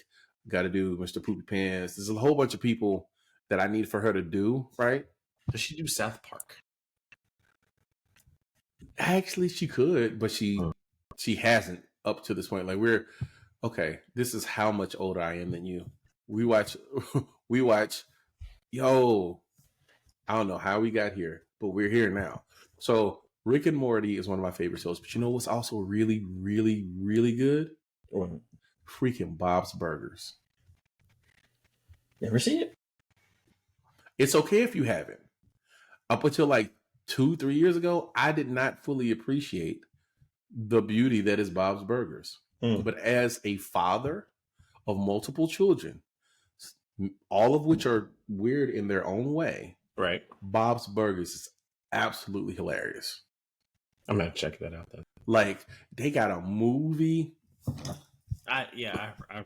Got to do Mr. Poopy Pants. There's a whole bunch of people that I need for her to do, right? Does she do South Park? Actually, she could, but she hasn't up to this point. Like okay, this is how much older I am than you. We watch, yo, I don't know how we got here, but we're here now. So Rick and Morty is one of my favorite shows, but you know what's also really, really, really good? Freaking Bob's Burgers. Never seen it? It's okay if you haven't. Up until like 2-3 years ago, I did not fully appreciate the beauty that is Bob's Burgers. But as a father of multiple children, all of which are weird in their own way, right? Bob's Burgers is absolutely hilarious. I'm gonna check that out then. Like, they got a movie. I've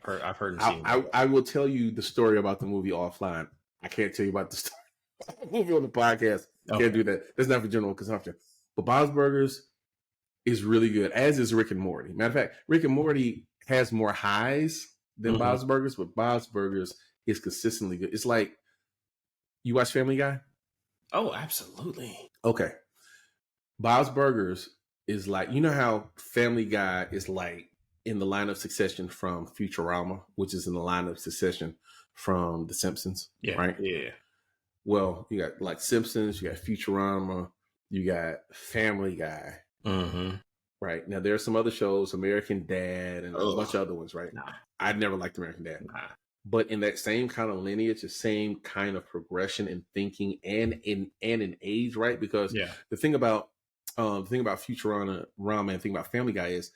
heard and seen. I will tell you the story about the movie offline. I can't tell you about the story. Movie on the podcast. Okay. Can't do that. That's not for general consumption. But Bob's Burgers is really good, as is Rick and Morty. Matter of fact, Rick and Morty has more highs than Bob's Burgers, but Bob's Burgers is consistently good. It's like, you watch Family Guy? Oh, absolutely. Okay. Bob's Burgers is like, you know how Family Guy is like in the line of succession from Futurama, which is in the line of succession from The Simpsons, right? Yeah. Well, you got like Simpsons, you got Futurama, you got Family Guy. Right. Now, there are some other shows, American Dad and a bunch of other ones, right? Nah. I never liked American Dad. But in that same kind of lineage, the same kind of progression in thinking and in age, right? Because the thing about Futurama and the thing about Family Guy is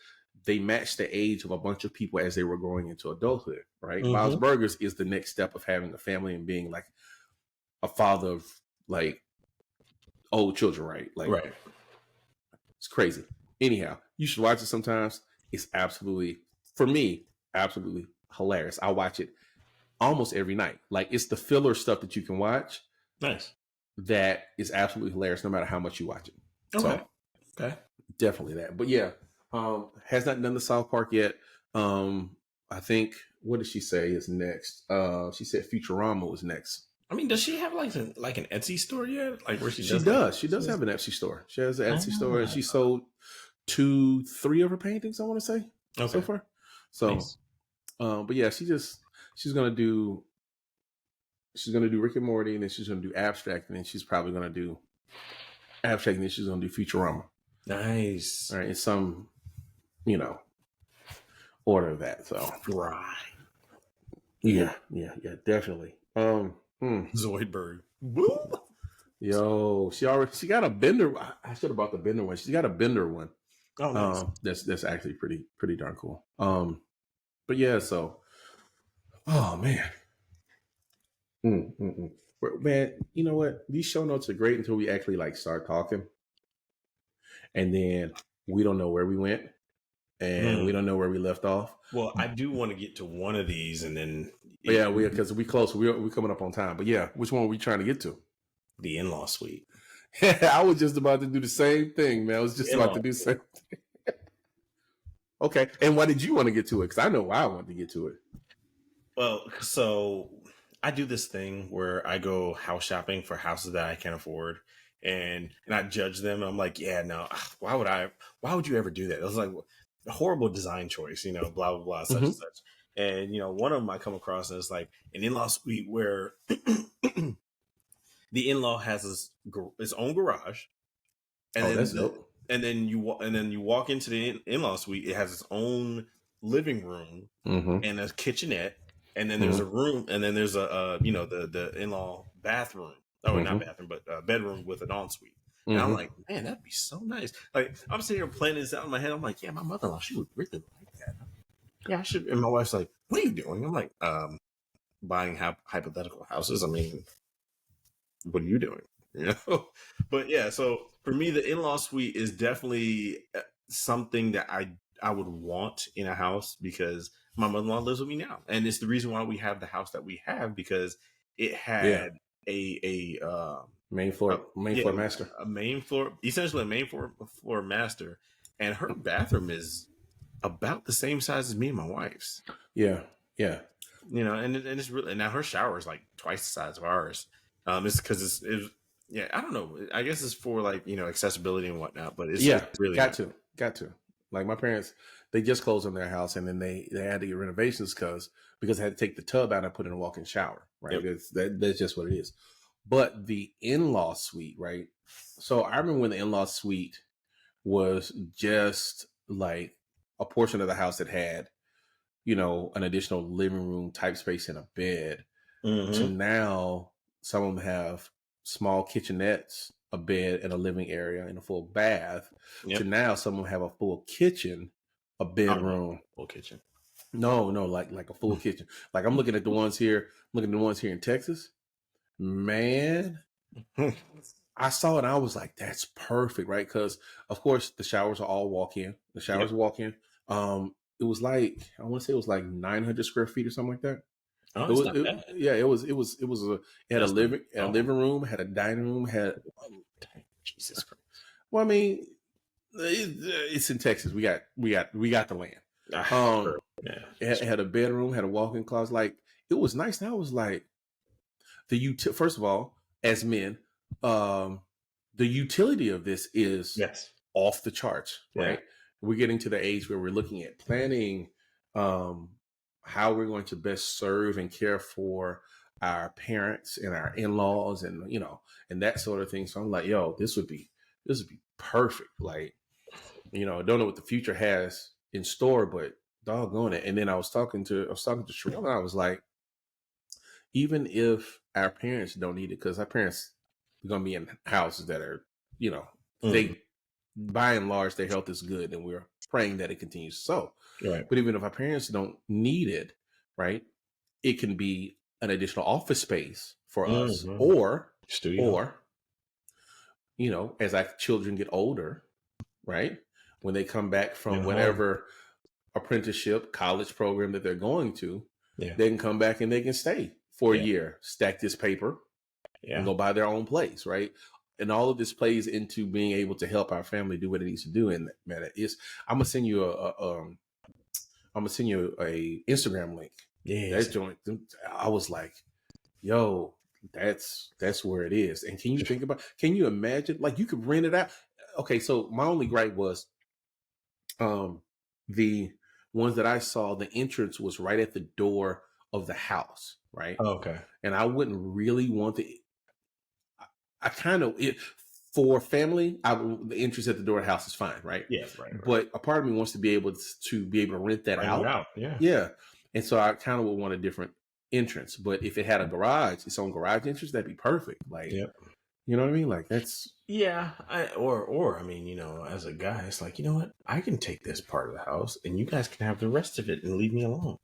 they match the age of a bunch of people as they were growing into adulthood, right? Bob's Burgers is the next step of having a family and being like a father of like old children, right? Like, right. It's crazy. Anyhow, you should watch it sometimes. It's absolutely, for me, absolutely hilarious. I watch it almost every night. Like it's the filler stuff that you can watch Nice. that is absolutely hilarious no matter how much you watch it. Okay. So Okay. definitely that. But yeah, has not done the South Park yet. I think what did she say is next? She said Futurama was next. I mean, does she have like an Etsy store yet? Like where she She does like does. She does have an Etsy store. She has an Etsy store, and she Ah, sold 3 of her paintings. I want to say so okay. far. So, Nice. but yeah, she's gonna do Rick and Morty, and then she's gonna do abstract, and then she's probably gonna do abstract, and then she's gonna do Futurama. Nice. All right, in some you know order of that. So Right. yeah, definitely. Zoidberg. Woo! Yo, she got a Bender. I should have bought the Bender one. She's got a Bender one. Oh, nice. That's actually pretty darn cool. But yeah, so oh man. Man, you know what? These show notes are great until we actually like start talking, and then we don't know where we went, and we don't know where we left off. Well, I do want to get to one of these, and then But yeah, because we close. We coming up on time. But yeah, which one are we trying to get to? the in-law suite. I was just about to do the same thing, man. I was just In-law. about to do the same thing. Okay, and why did you want to get to it? Because I know why I wanted to get to it. Well, so I do this thing where I go house shopping for houses that I can't afford, and I judge them. I'm like, yeah, no, why would you ever do that? It was like a horrible design choice, blah blah blah, such and such. And one of them I come across, and it's like an in-law suite where the in-law has his own garage, and then that's dope. and then you walk into the in-law suite. It has its own living room and a kitchenette, and then there's a room, and then there's a the in-law bathroom. Oh, not bathroom, but bedroom with an ensuite. And I'm like, man, that'd be so nice. Like I'm sitting here planning this out in my head. I'm like, yeah, my mother-in-law, she would really like that. Yeah, I should. And my wife's like, what are you doing? I'm like, buying hypothetical houses. I mean, what are you doing? But yeah, so for me, the in-law suite is definitely something that I would want in a house because my mother-in-law lives with me now, and it's the reason why we have the house that we have because it had a main floor master, essentially a main floor master, and her bathroom is about the same size as me and my wife's. Yeah. And it's really, now her shower is like twice the size of ours. It's because it's I don't know. I guess it's for like accessibility and whatnot. But it's really got to. Like my parents, they just closed on their house, and then they had to get renovations because they had to take the tub out and put in a walk-in shower. Right, that's just what it is. But the in-law suite, right? So I remember when the in-law suite was just like a portion of the house that had, an additional living room type space and a bed. To now, some of them have small kitchenettes, a bed, and a living area, and a full bath. To now, some of them have a full kitchen, a bedroom, full kitchen. No, like a full kitchen. Like I'm looking at the ones here. In Texas. Man, I saw it and I was like, that's perfect, right? Because of course the showers are all walk-in. It was like, I want to say it was like 900 square feet or something like that. Oh, it had a living room, had a dining room, had Jesus Christ. Well, I mean, it's in Texas. We got the land. It had a bedroom, had a walk-in closet. Like it was nice. And I was like, first of all, as men, the utility of this is off the charts, right? We're getting to the age where we're looking at planning how we're going to best serve and care for our parents and our in-laws and and that sort of thing. So I'm like, yo, this would be perfect. Like, I don't know what the future has in store, but doggone it. And then I was talking to Sherelle, and I was like, even if our parents don't need it, because our parents are going to be in houses that are, they, by and large, their health is good, and we're praying that it continues so. Right. But even if our parents don't need it, right, it can be an additional office space for us, or studio, or as our children get older, right, when they come back from whatever apprenticeship, college program that they're going to, Yeah. They can come back and they can stay for a Yeah. year, stack this paper, and Yeah. go buy their own place, right? And all of this plays into being able to help our family do what it needs to do. And man, I'm gonna send you I'm gonna send you a Instagram link. That Yes. joint, I was like, yo, that's where it is. And can you imagine, like, you could rent it out? Okay, so my only gripe was the ones that I saw, the entrance was right at the door of the house, right? Oh, okay. And I wouldn't really want to. I kind of it for family. The entrance at the door of the house is fine, right? Yeah. Right. Right. But a part of me wants to be able to rent that Rent it out. out. Yeah. Yeah, and so I kind of would want a different entrance. But if it had a garage, its own garage entrance, that'd be perfect. Like, Yep. you know what I mean? Like that's Yeah, or I mean, as a guy, it's like, you know what? I can take this part of the house, and you guys can have the rest of it, and leave me alone.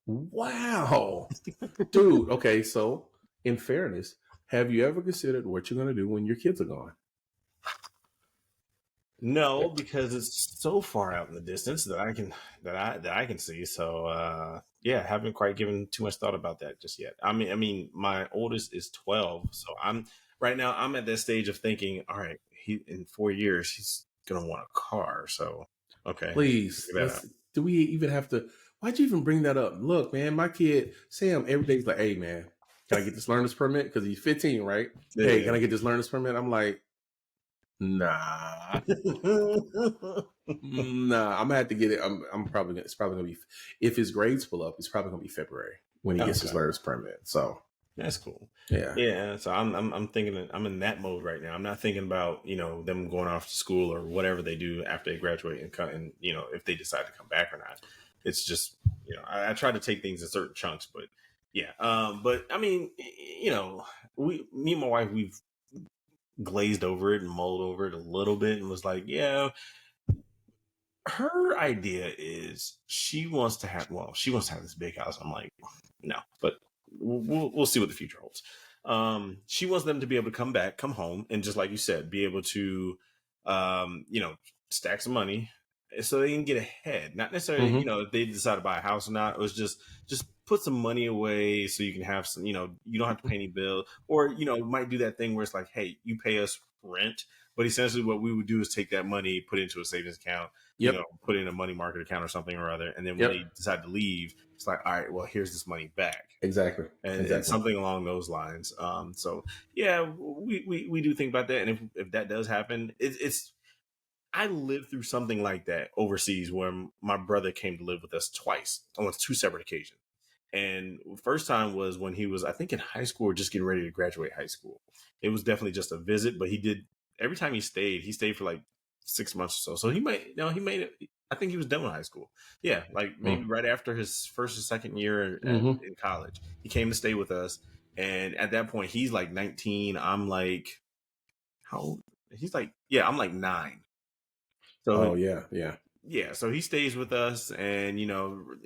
wow, dude. Okay, so in fairness, have you ever considered what you're going to do when your kids are gone? No, because it's so far out in the distance that I can see. So yeah, haven't quite given too much thought about that just yet. I mean, my oldest is 12, so I'm at that stage of thinking, all right, he in 4 years he's gonna want a car. So okay, Please, figure that out. do we even have to? Why'd you even bring that up? Look, man, my kid Sam every day is like, "Hey, man, can I get this learner's permit?" Because he's 15, right? Hey, Yeah. can I get this learner's permit? I'm like, nah, nah. I'm gonna have to get it. I'm probably it's probably gonna be if his grades pull up. It's probably gonna be February when he gets his Okay. learner's permit. So That's cool. yeah, Yeah, so I'm thinking I'm in that mode right now. I'm not thinking about them going off to school or whatever they do after they graduate and if they decide to come back or not. It's just I try to take things in certain chunks, but yeah. But I mean, me and my wife, we've glazed over it and mulled over it a little bit and was like, yeah, her idea is she wants to have this big house. I'm like, no, but we'll see what the future holds. She wants them to be able to come home, and just like you said, be able to, stack some money so they can get ahead. Not necessarily, if they decide to buy a house or not. It was just put some money away so you can have some. You don't have to pay any bill, or might do that thing where it's like, hey, you pay us rent. But essentially, what we would do is take that money, put it into a savings account, yep, put in a money market account or something or other. And then when yep, they decide to leave, it's like, all right, well, here's this money back. exactly, And exactly. something along those lines. So yeah, we do think about that. And if that does happen, it's I lived through something like that overseas where my brother came to live with us twice on two separate occasions. And first time was when he was, I think, in high school or just getting ready to graduate high school. It was definitely just a visit, but he did every time he stayed for like 6 months or so. So he made it. I think he was done with high school. Yeah, like maybe right after his first or second year Mm-hmm. in college, he came to stay with us. And at that point, he's like 19. I'm like, how old? He's like, yeah, I'm like 9. So Oh yeah, yeah. yeah, so he stays with us, and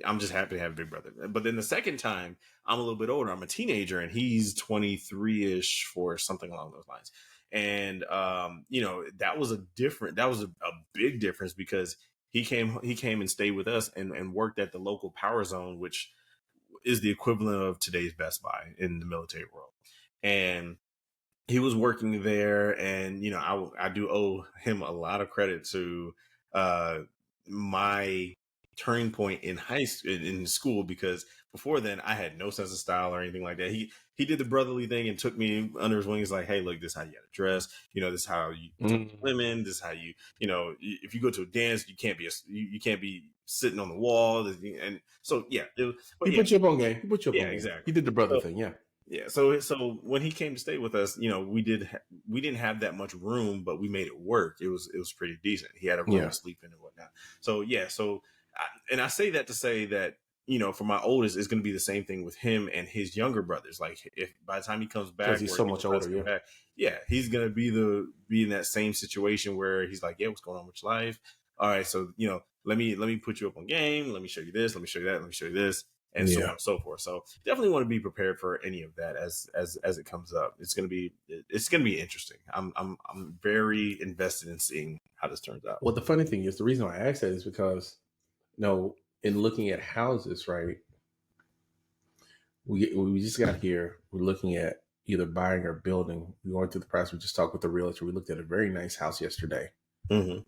I'm just happy to have a big brother. But then the second time, I'm a little bit older. I'm a teenager, and he's 23-ish for something along those lines. And that was a big difference because he came and stayed with us and worked at the local power zone, which is the equivalent of today's Best Buy in the military world. And he was working there, and I do owe him a lot of credit to uh my turning point in high school in school, because before then I had no sense of style or anything like that. He did the brotherly thing and took me under his wings, like, hey, look, this is how you gotta dress, this is how you talk to Mm. women, this is how if you go to a dance, you can't be sitting on the wall. And so yeah, but He yeah, put you up on game. He put you up yeah, on game. He exactly. did the brother So thing. Yeah. yeah, so when he came to stay with us, we didn't have that much room, but we made it work. It was pretty decent. He had a room Yeah. to sleep in and whatnot. So yeah, and I say that to say that for my oldest, it's going to be the same thing with him and his younger brothers. Like, if by the time he comes Because back, he's or so he much decides older. to come Yeah. back, yeah, he's going to be in that same situation where he's like, yeah, what's going on with your life? All right, so let me put you up on game. Let me show you this. Let me show you that. Let me show you this, and so on Yeah. and so forth. So definitely want to be prepared for any of that as it comes up. It's gonna be interesting. I'm very invested in seeing how this turns out. Well, the funny thing is, the reason I asked that is because, in looking at houses, right? we just got here. We're looking at either buying or building. We're going through the process. We just talked with the realtor. We looked at a very nice house yesterday. Mm-hmm.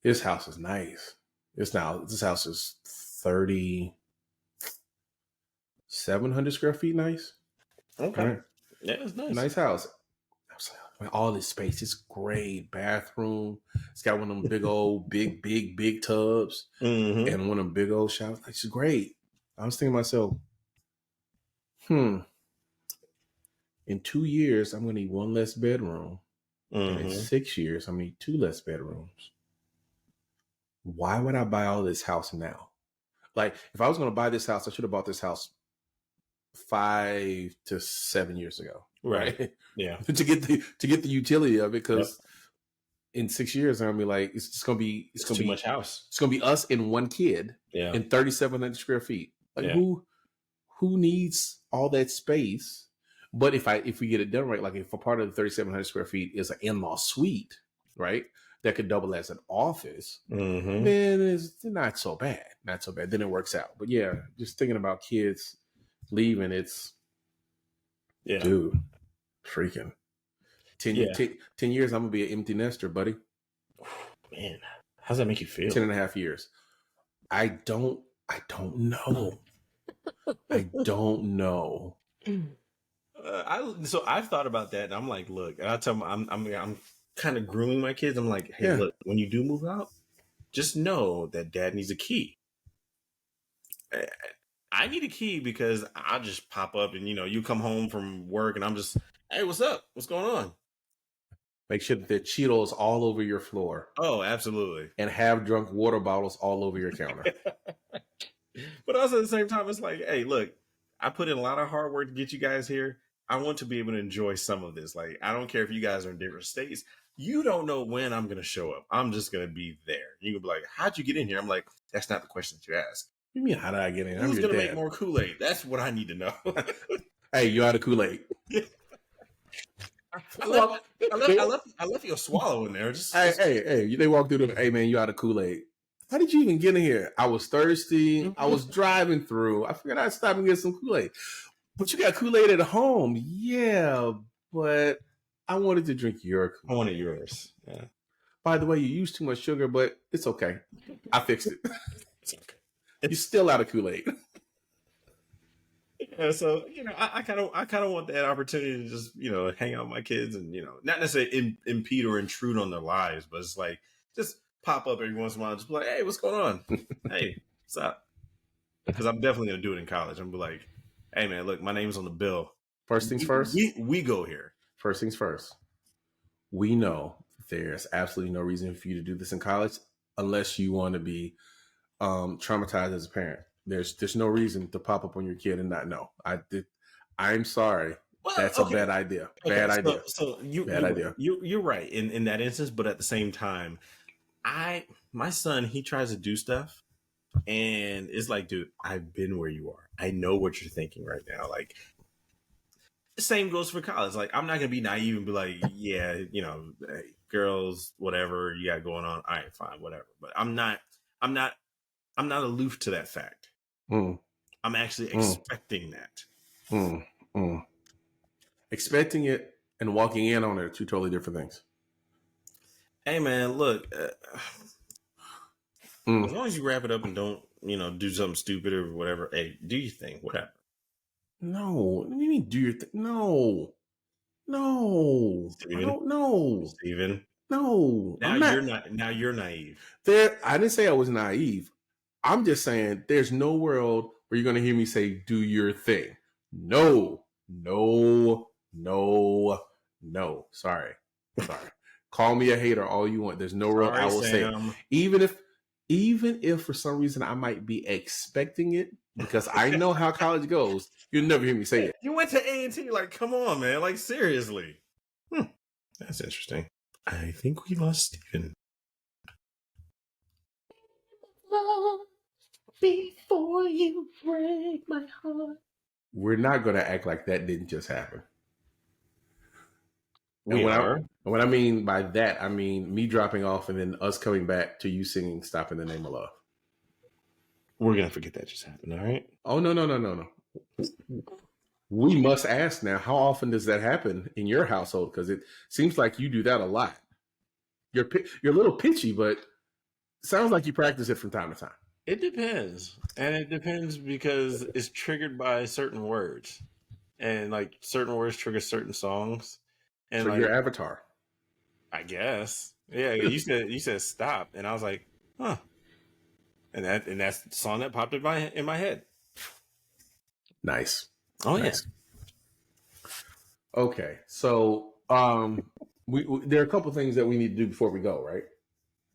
This house is nice. This house is 3,700 square feet. Nice. Okay. All right. Yeah, it's nice. Nice house. I was like, all this space is great. Bathroom. It's got one of them big old, big tubs, Mm-hmm. and one of them big old showers. Like, it's great. I was thinking to myself, in 2 years, I'm going to need one less bedroom. And in 6 years, I'm going to need 2 less bedrooms. Why would I buy all this house now? Like, if I was going to buy this house, I should have bought this house 5 to 7 years ago. Right. Yeah. to get the utility of it, because in 6 years, I'm gonna be like, it's gonna be too much house. It's gonna be us and one kid in 3,700 square feet. Like, who needs all that space? But if we get it done right, like if a part of the 3,700 square feet is an in-law suite, right, that could double as an office, then it's not so bad. Not so bad. Then it works out. But yeah, just thinking about kids leaving, it's dude, freaking 10 years, I'm gonna be an empty nester, buddy. Man, how does that make you feel? 10 and a half years. I don't know. I don't know. So I've thought about that, and I'm like, look, and I tell them, I'm kind of grooming my kids. I'm like, hey, look, when you do move out, just know that dad needs a key. I need a key because I'll just pop up and, you come home from work and I'm just, hey, what's up? What's going on? Make sure that there are Cheetos all over your floor. Oh, absolutely. And have drunk water bottles all over your counter. But also at the same time, it's like, hey, look, I put in a lot of hard work to get you guys here. I want to be able to enjoy some of this. Like, I don't care if you guys are in different states. You don't know when I'm going to show up. I'm just going to be there. You can be like, how'd you get in here? I'm like, that's not the question that you ask. What do you mean, how did I get in? Who's going to make more Kool-Aid? That's what I need to know. Hey, you out of Kool-Aid? I left you a swallow in there. Hey, they walk through the, hey, man, you out of Kool-Aid. How did you even get in here? I was thirsty. I was driving through. I figured I'd stop and get some Kool-Aid. But you got Kool-Aid at home. Yeah, but I wanted to drink your Kool-Aid. I wanted yours. Yeah. By the way, you used too much sugar, but it's okay. I fixed it. It's okay. You're still out of Kool-Aid. Yeah, so I kind of want that opportunity to just hang out with my kids and not necessarily impede or intrude on their lives, but it's like just pop up every once in a while, and just be like, hey, what's going on? Hey, what's up? Because I'm definitely gonna do it in college. I'm gonna be like, hey man, look, my name's on the bill. First things first. We go here. First things first. We know there's absolutely no reason for you to do this in college unless you want to be traumatized as a parent. There's no reason to pop up on your kid and not know. I'm sorry. Well, that's a bad idea. Bad idea. So you're right in that instance, but at the same time, my son, he tries to do stuff and it's like, dude, I've been where you are. I know what you're thinking right now. Like, the same goes for college. Like, I'm not gonna be naive and be like, yeah, hey, girls, whatever you got going on, all right, fine, whatever. But I'm not aloof to that fact. I'm actually expecting that. Expecting it and walking in on it are two totally different things. Hey man, look, as long as you wrap it up and don't, do something stupid or whatever, hey, do your thing, whatever. No, what do you mean do your thing? No, Steven, I don't know. Steven. No, Now you're naive. I didn't say I was naive. I'm just saying there's no world where you're going to hear me say, do your thing. No. Sorry. Call me a hater all you want. There's no world I will say it. Even if for some reason I might be expecting it, because I know how college goes, you'll never hear me say it. You went to A&T, you're like, come on, man. Like, seriously. That's interesting. I think we lost Steven. Before you break my heart. We're not going to act like that didn't just happen. When I mean by that, I mean me dropping off and then us coming back to you singing "Stop in the Name of Love." We're going to forget that just happened, all right? Oh, no. We must ask now, how often does that happen in your household? Because it seems like you do that a lot. You're a little pitchy, but sounds like you practice it from time to time. It depends, and it depends because it's triggered by certain words, and like certain words trigger certain songs, and So like your avatar. I guess, yeah. You said stop, and I was like, huh, and that's the song that popped in my head. Nice. Oh Nice. Okay, so we there are a couple things that we need to do before we go, right?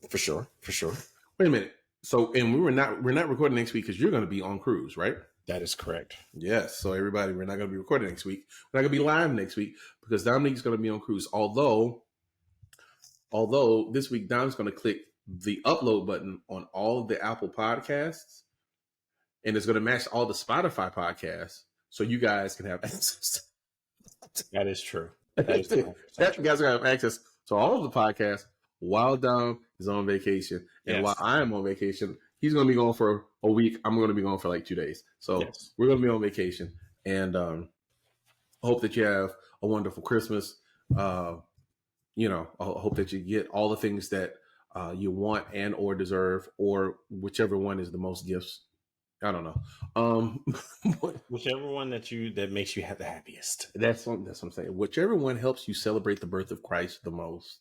yeah, for sure, for sure. Wait a minute. So, and we're not recording next week because you're going to be on cruise, right? That is correct. Yes. So everybody, we're not going to be recording next week. We're not going to be live next week because Dominique's going to be on cruise. Although this week Dom's going to click the upload button on all the Apple podcasts, and it's going to match all the Spotify podcasts, so you guys can have access. That is true. That is true. That you guys are going to have access to all of the podcasts while Dom is on vacation, and Yes. while I'm on vacation, he's going to be gone for a week. I'm going to be gone for like 2 days. So Yes. we're going to be on vacation, and hope that you have a wonderful Christmas. I hope that you get all the things that you want and or deserve, or whichever one is the most gifts. I don't know. Whichever one that makes you have the happiest. That's what I'm saying. Whichever one helps you celebrate the birth of Christ the most,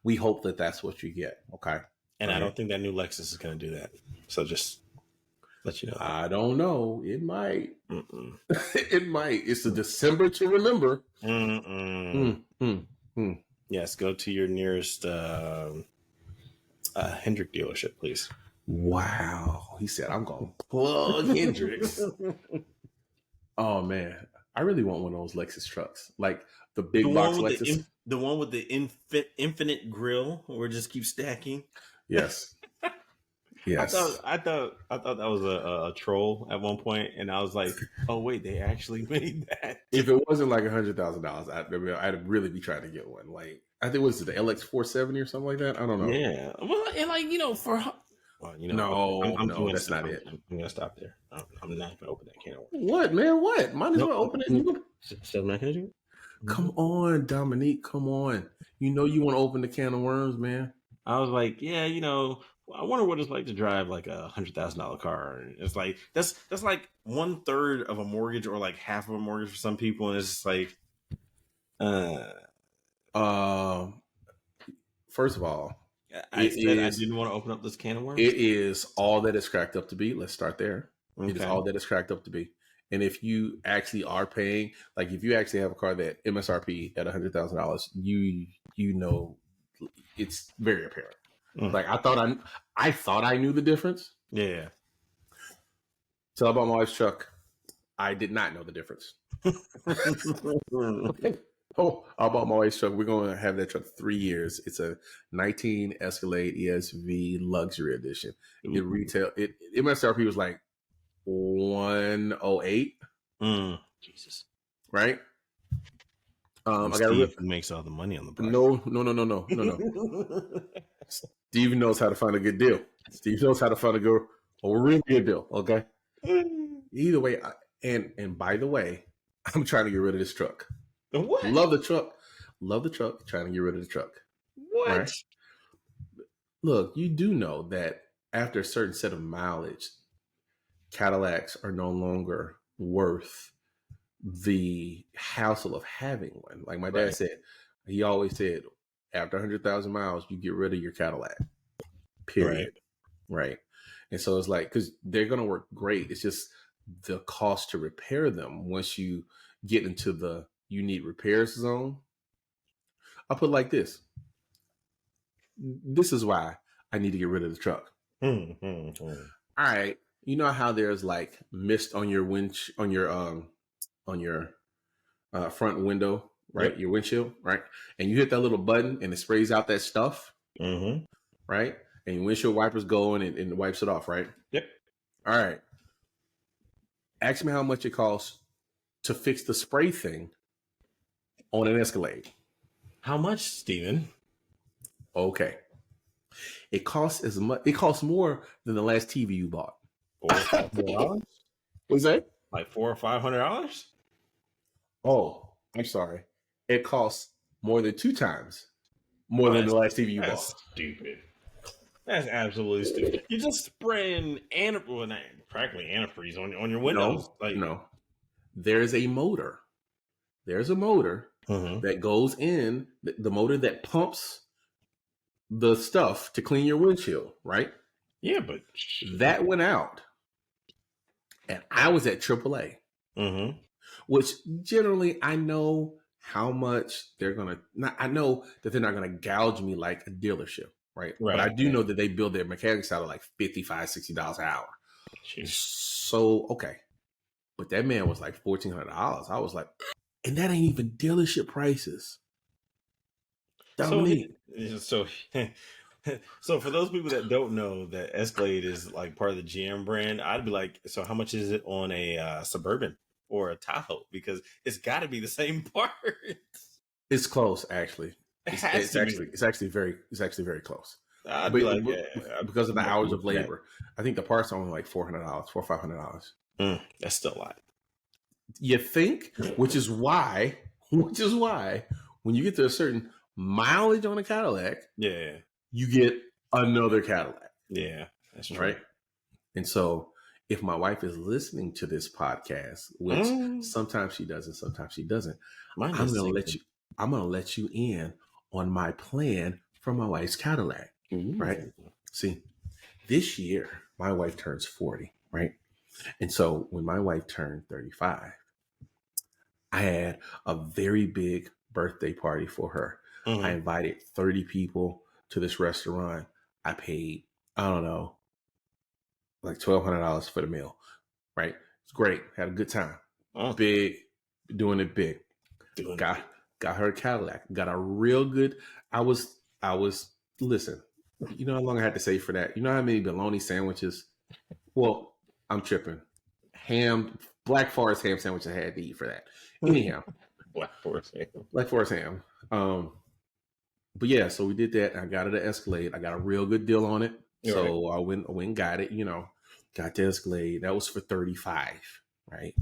we hope that that's what you get. Okay. And I don't think that new Lexus is going to do that. So just let you know. I don't know. It might. Mm-mm. It might. It's a December to remember. Yes, go to your nearest Hendrick dealership, please. Wow. He said, I'm going to plug Hendrix. Oh, man. I really want one of those Lexus trucks. Like the big box Lexus. The one with the infinite grill where it just keeps stacking. Yes. Yes. I thought that was a troll at one point, and I was like, "Oh wait, they actually made that." If it wasn't like $100,000, I'd really be trying to get one. Like I think was it the LX 470 or something like that. I don't know. Yeah, well, and like no, that's not it. I'm gonna stop there. I'm not gonna open that can of worms. What, man? What? Might as well open it. So I'm not gonna do it. Come on, Dominique. Come on. You know you want to open the can of worms, man. I was like, yeah, I wonder what it's like to drive like $100,000 car. And it's like that's like 1/3 of a mortgage or like half of a mortgage for some people, and it's just like, first of all, I didn't want to open up this can of worms. It is all that it's cracked up to be. Let's start there. Okay. It is all that it's cracked up to be. And if you actually are paying, like if you actually have a car that MSRP at $100,000, you know it's very apparent. Like I thought I knew the difference. Yeah. Till I bought my wife's truck, I did not know the difference. Oh, I bought my wife's truck. We're going to have that truck 3 years. It's a 19 Escalade ESV Luxury Edition. It MSRP was like 108. Jesus. Right? I got Steve makes all the money on the price. No. Steve knows how to find a good deal. Steve knows how to find a really good deal. Okay. Either way, and by the way, I'm trying to get rid of this truck. What? Love the truck. Trying to get rid of the truck. What? Right? Look, you do know that after a certain set of mileage, Cadillacs are no longer worth the hassle of having one. Like my dad said, he always said, after 100,000 miles, you get rid of your Cadillac. Period. Right. And so it's like, because they're going to work great. It's just the cost to repair them once you get into the you need repairs zone. I'll put it like this. This is why I need to get rid of the truck. All right. You know how there's like mist on your front window, right? Yep. Your windshield, right? And you hit that little button and it sprays out that stuff, right? And your windshield wipers go in and it wipes it off, right? Yep. All right. Ask me how much it costs to fix the spray thing on an Escalade. How much, Steven? Okay. It costs more than the last TV you bought. $4,000? What's that? Like $400 or $500? Oh, I'm sorry. It costs more than 2 times more Oh, than the last TV you that's bought. stupid. That's absolutely stupid. You're just spraying practically antifreeze on your windows. No, Like, no. There's a motor. There's a motor that goes in, the motor that pumps the stuff to clean your windshield, right? yeah, but That went out. And I was at AAA, which generally I know how much they're going to, I know that they're not going to gouge me like a dealership, right? But I do know that they build their mechanics out of like $55, $60 an hour. So, okay. But that man was like $1,400. I was like, and that ain't even dealership prices. Dominique. So for those people that don't know that Escalade is like part of the GM brand, I'd be like, so how much is it on a Suburban or a Tahoe? Because it's got to be the same parts. It's close, actually. It's actually very close. I'd be like, because of the hours of labor, I think the parts are only like $400, $500. That's still a lot. You think? Which is why when you get to a certain mileage on a Cadillac, you get another Cadillac. Yeah, that's true. Right. And so if my wife is listening to this podcast, which sometimes she does and sometimes she doesn't, I'm gonna let you in on my plan for my wife's Cadillac. Right. See, this year my wife turns 40, right? And so when my wife turned 35, I had a very big birthday party for her. I invited 30 people to this restaurant. I paid, I don't know, like $1,200 for the meal, right? It's great. Had a good time. Big, doing it big. Got her a Cadillac. Got a real good. I was. Listen. You know how long I had to save for that? You know how many bologna sandwiches? Well, I'm tripping. Black Forest ham sandwich I had to eat for that. Anyhow, Black Forest ham. But yeah, so we did that. I got it at Escalade. I got a real good deal on it. So I went and got it, got the Escalade. That was for 35, right?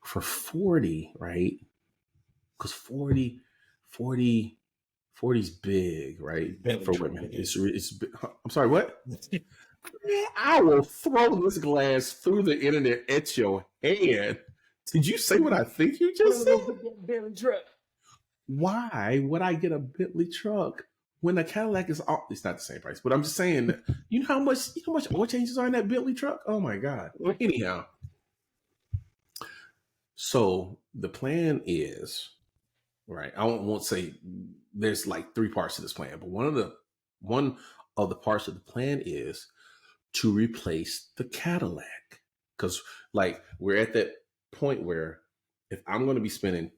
For 40, right? Because 40's big, right? Bentley for truck. Women. It's I'm sorry, what? I will throw this glass through the internet at your hand. Did you say what I think you just said? Bentley truck. Why would I get a Bentley truck when a Cadillac is all, it's not the same price, but I'm just saying that, you know how much oil changes are in that Bentley truck? Oh my God. Anyhow. So the plan is, right, I won't say there's like 3 parts to this plan, but one of the parts of the plan is to replace the Cadillac. Because like we're at that point where if I'm going to be spending,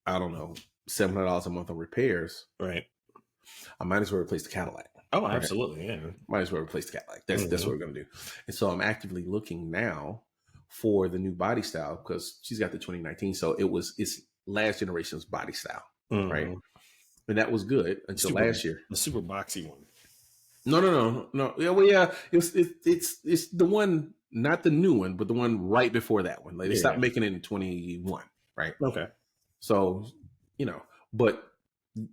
I don't know, $700 a month on repairs, right, I might as well replace the Cadillac. Oh, absolutely, yeah. Might as well replace the Cadillac. That's what we're going to do. And so I'm actively looking now for the new body style because she's got the 2019. So it's last generation's body style, right? And that was good until last year. The super boxy one. No. Yeah, well, yeah. It's the one, not the new one, but the one right before that one. Like they stopped making it in 21, right? Okay. So, but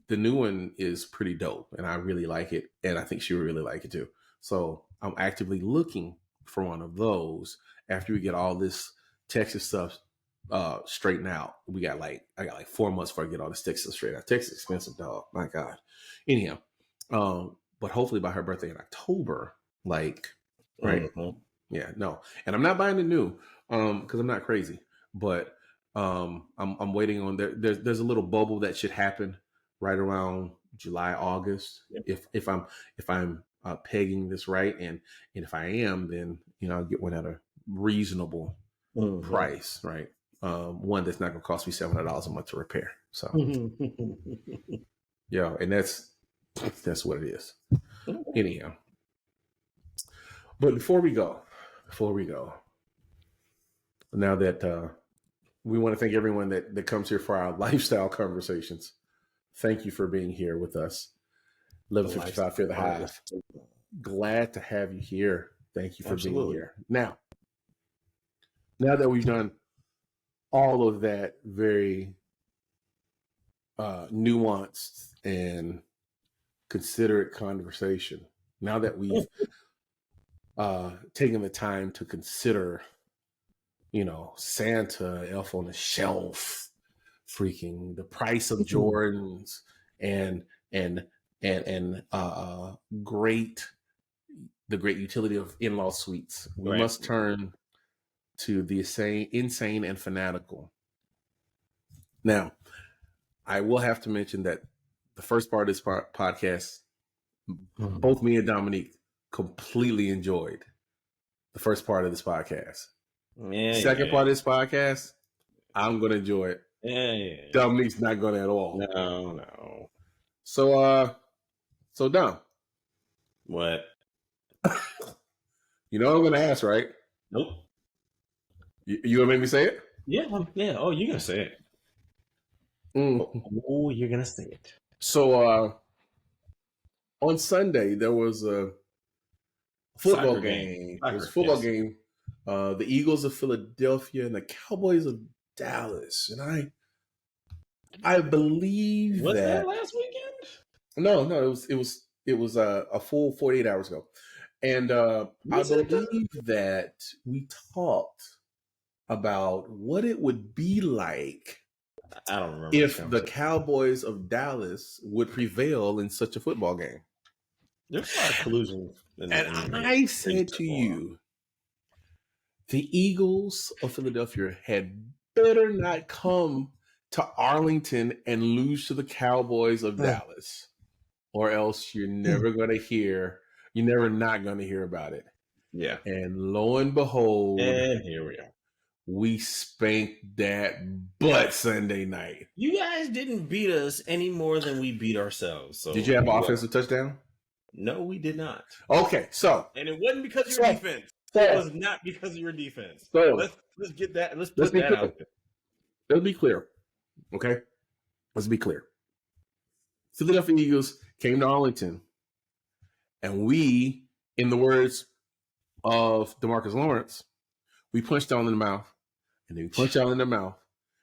the new one is pretty dope, and I really like it, and I think she would really like it too. So I'm actively looking for one of those after we get all this Texas stuff straightened out. I got like 4 months before I get all this Texas straightened out. Texas is expensive, dog. My God. Anyhow, but hopefully by her birthday in October, like, right? Yeah, no. And I'm not buying the new because I'm not crazy, but I'm waiting on there's a little bubble that should happen right around July, August. Yep. If I'm pegging this right, and if I am, then I'll get one at a reasonable price, right? One that's not going to cost me $700 a month to repair. So, yeah, and that's what it is. Anyhow, but before we go, now that we want to thank everyone that comes here for our lifestyle conversations. Thank you for being here with us. 1155 Fear the Hive. Glad to have you here. Thank you for being here. Now, Now that we've done all of that very nuanced and considerate conversation, now that we've taken the time to consider, Santa, Elf on the Shelf, freaking the price of Jordans, and and great the great utility of in-law suites, we Right. must turn to the insane and fanatical. Now, I will have to mention that the first part of this podcast, both me and Dominique completely enjoyed the first part of this podcast. Second part of this podcast, I'm going to enjoy it. Yeah. Dominique's not going to at all. No. So Dom. What? You know what I'm going to ask, right? Nope. You going to make me say it? Yeah. Oh, you're going to say it. Oh, you're going to say it. So on Sunday, there was a football game. It was a football game. The Eagles of Philadelphia and the Cowboys of Dallas. And I believe was that last weekend? No, it was a full 48 hours ago. And I believe that we talked about what it would be like, I don't remember, if the Cowboys of Dallas would prevail in such a football game. There's a lot of collusion. And I said to you, the Eagles of Philadelphia had better not come to Arlington and lose to the Cowboys of Dallas, or else you're never not going to hear about it. Yeah. And lo and behold, and here we are. We spanked that butt Sunday night. You guys didn't beat us any more than we beat ourselves. So did you have an offensive touchdown? No, we did not. Okay, so and it wasn't because of your defense. It was not because of your defense. So let's get that. Let's put that out there. Let's be clear. Okay, let's be clear. Philadelphia Eagles came to Arlington, and we, in the words of DeMarcus Lawrence, we punched y'all in the mouth, and then we punched y'all in the mouth,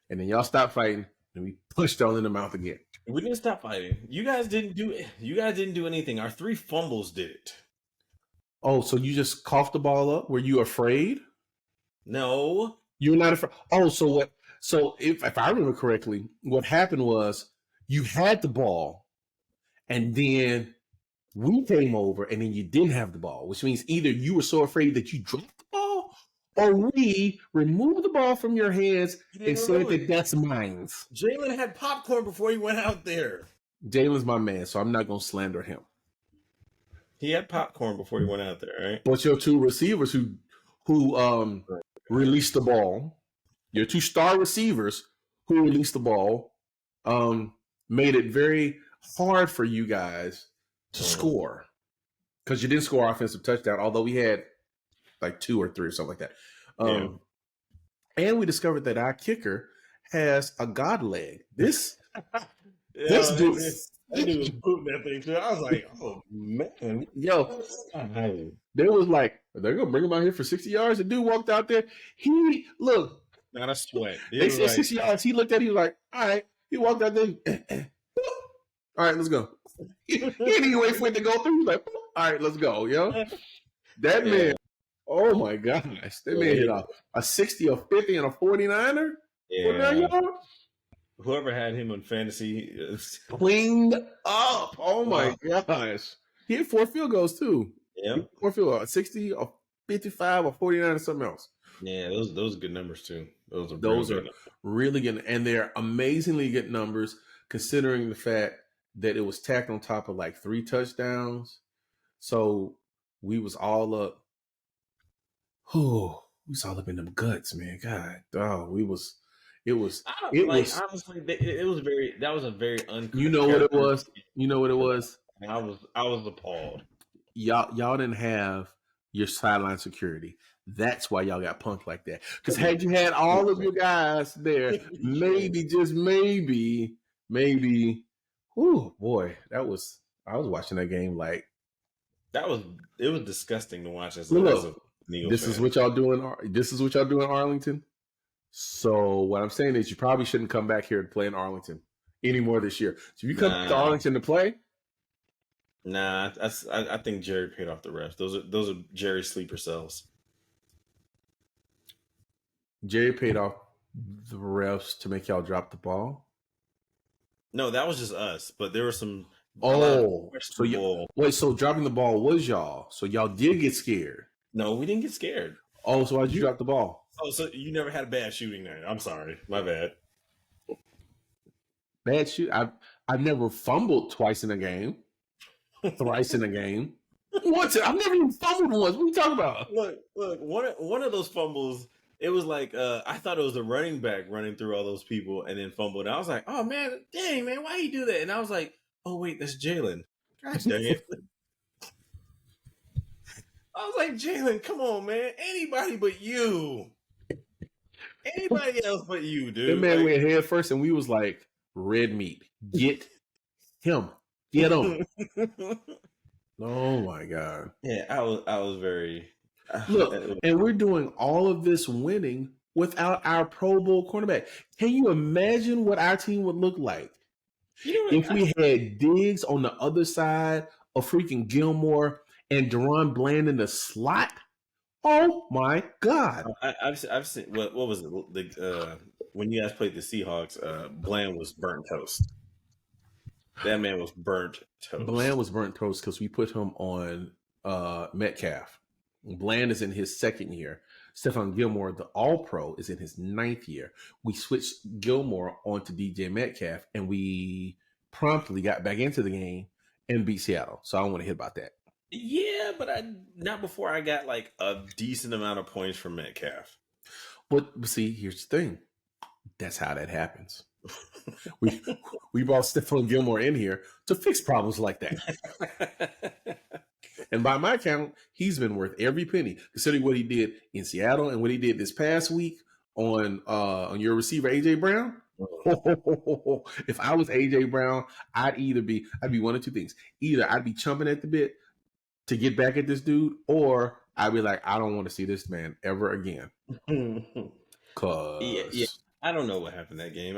and then y'all stopped fighting, and we punched y'all in the mouth again. We didn't stop fighting. You guys didn't do anything. Our 3 fumbles did it. Oh, so you just coughed the ball up? Were you afraid? No. You were not afraid. Oh, so what? So if I remember correctly, what happened was you had the ball, and then we came over, and then you didn't have the ball, which means either you were so afraid that you dropped the ball, or we removed the ball from your hands and said that that's mine. Jalen had popcorn before he went out there. Jalen's my man, so I'm not going to slander him. He had popcorn before he went out there, right? But your 2 receivers who released the ball, your 2 star receivers who released the ball, made it very hard for you guys to score, because you didn't score offensive touchdown, although we had like 2 or 3 or something like that. And we discovered that our kicker has a god leg. This dude was booting that thing too. I was like, oh man, yo, they was like, they're gonna bring him out here for 60 yards. The dude walked out there. He look, not a sweat. They said 60 yards. He looked at it. He was like, all right. He walked out there. All right, let's go. He didn't even wait for it to go through. He was like, all right, let's go, yo. That man, oh my gosh. That man hit a 60, a 50, and a 49er. Yeah. Whoever had him on fantasy cleaned up. Oh my gosh. He had 4 field goals too. Yeah. 4 field goals. 60, a 55, a 49, and something else. Yeah, those are good numbers too. Those are really good, and they're amazingly good numbers considering the fact that it was tacked on top of like 3 touchdowns. So we was all up. Oh, we was all up in them guts, man. God, it was. Honestly, that was a very unclear. You know what it was? You know what it was? I was appalled. Y'all didn't have your sideline security. That's why y'all got punked like that. Because had you had all of your guys there, maybe, just maybe, oh boy, I was watching that game like it was disgusting to watch. Look, an Eagles This is fan. what y'all do in this is what y'all do in Arlington. So what I'm saying is, you probably shouldn't come back here to play in Arlington anymore this year. So if you come to Nah, Arlington to play, nah. I think Jerry paid off the refs. Those are Jerry sleeper cells. Jerry paid off the refs to make y'all drop the ball. No, that was just us. But there were a lot of Oh, so questionable. wait, so dropping the ball was y'all. So y'all did get scared. No, we didn't get scared. Oh, so why'd you drop the ball? Oh, so you never had a bad shooting night? I'm sorry, my bad. Bad shoot. I've never fumbled twice in a game, thrice in a game. Once I've never even fumbled once. What are you talking about? Look, one of those fumbles. It was like I thought it was a running back running through all those people and then fumbled. And I was like, oh man, dang man, why you do that? And I was like, oh wait, that's Jalen. Gosh dang it. I was like, Jalen, come on, man. Anybody but you. Anybody else but you, That dude. man Like, went head first, and we was like, red meat. Get him. Get him. Oh my god. yeah, I was very Look, and we're doing all of this winning without our Pro Bowl cornerback. Can you imagine what our team would look like you know if what? we had Diggs on the other side of freaking Gilmore and Deron Bland in the slot? Oh my god. I've seen what was it? When you guys played the Seahawks, Bland was burnt toast. That man was burnt toast. Bland was burnt toast because we put him on Metcalf. Bland is in his second year. Stephon Gilmore, the All Pro, is in his ninth year. We switched Gilmore onto DJ Metcalf, and we promptly got back into the game and beat Seattle. So I don't want to hit about that. Yeah, but not before I got like a decent amount of points from Metcalf. But see, here's the thing. That's how that happens. we brought Stephon Gilmore in here to fix problems like that. And by my count, he's been worth every penny, considering what he did in Seattle and what he did this past week on your receiver AJ Brown. If I was AJ Brown, I'd be one of two things. Either I'd be chomping at the bit to get back at this dude, or I'd be like, I don't want to see this man ever again. Cause yeah, I don't know what happened that game.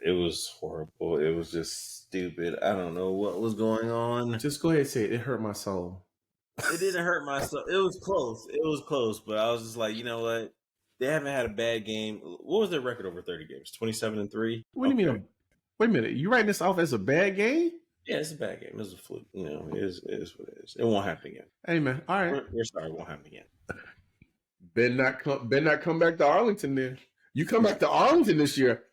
It was horrible. It was just stupid. I don't know what was going on. Just go ahead and say it. It hurt my soul. It didn't hurt my soul. It was close. It was close, but I was just like, you know what? They haven't had a bad game. What was their record over 30 games? 27-3. What do you mean? Wait a minute. You writing this off as a bad game? Yeah, it's a bad game. It was a fluke. You know, it is what it is. It won't happen again. Hey man, all right. We're sorry, it won't happen again. Better not come back to Arlington then. You come back to Arlington this year,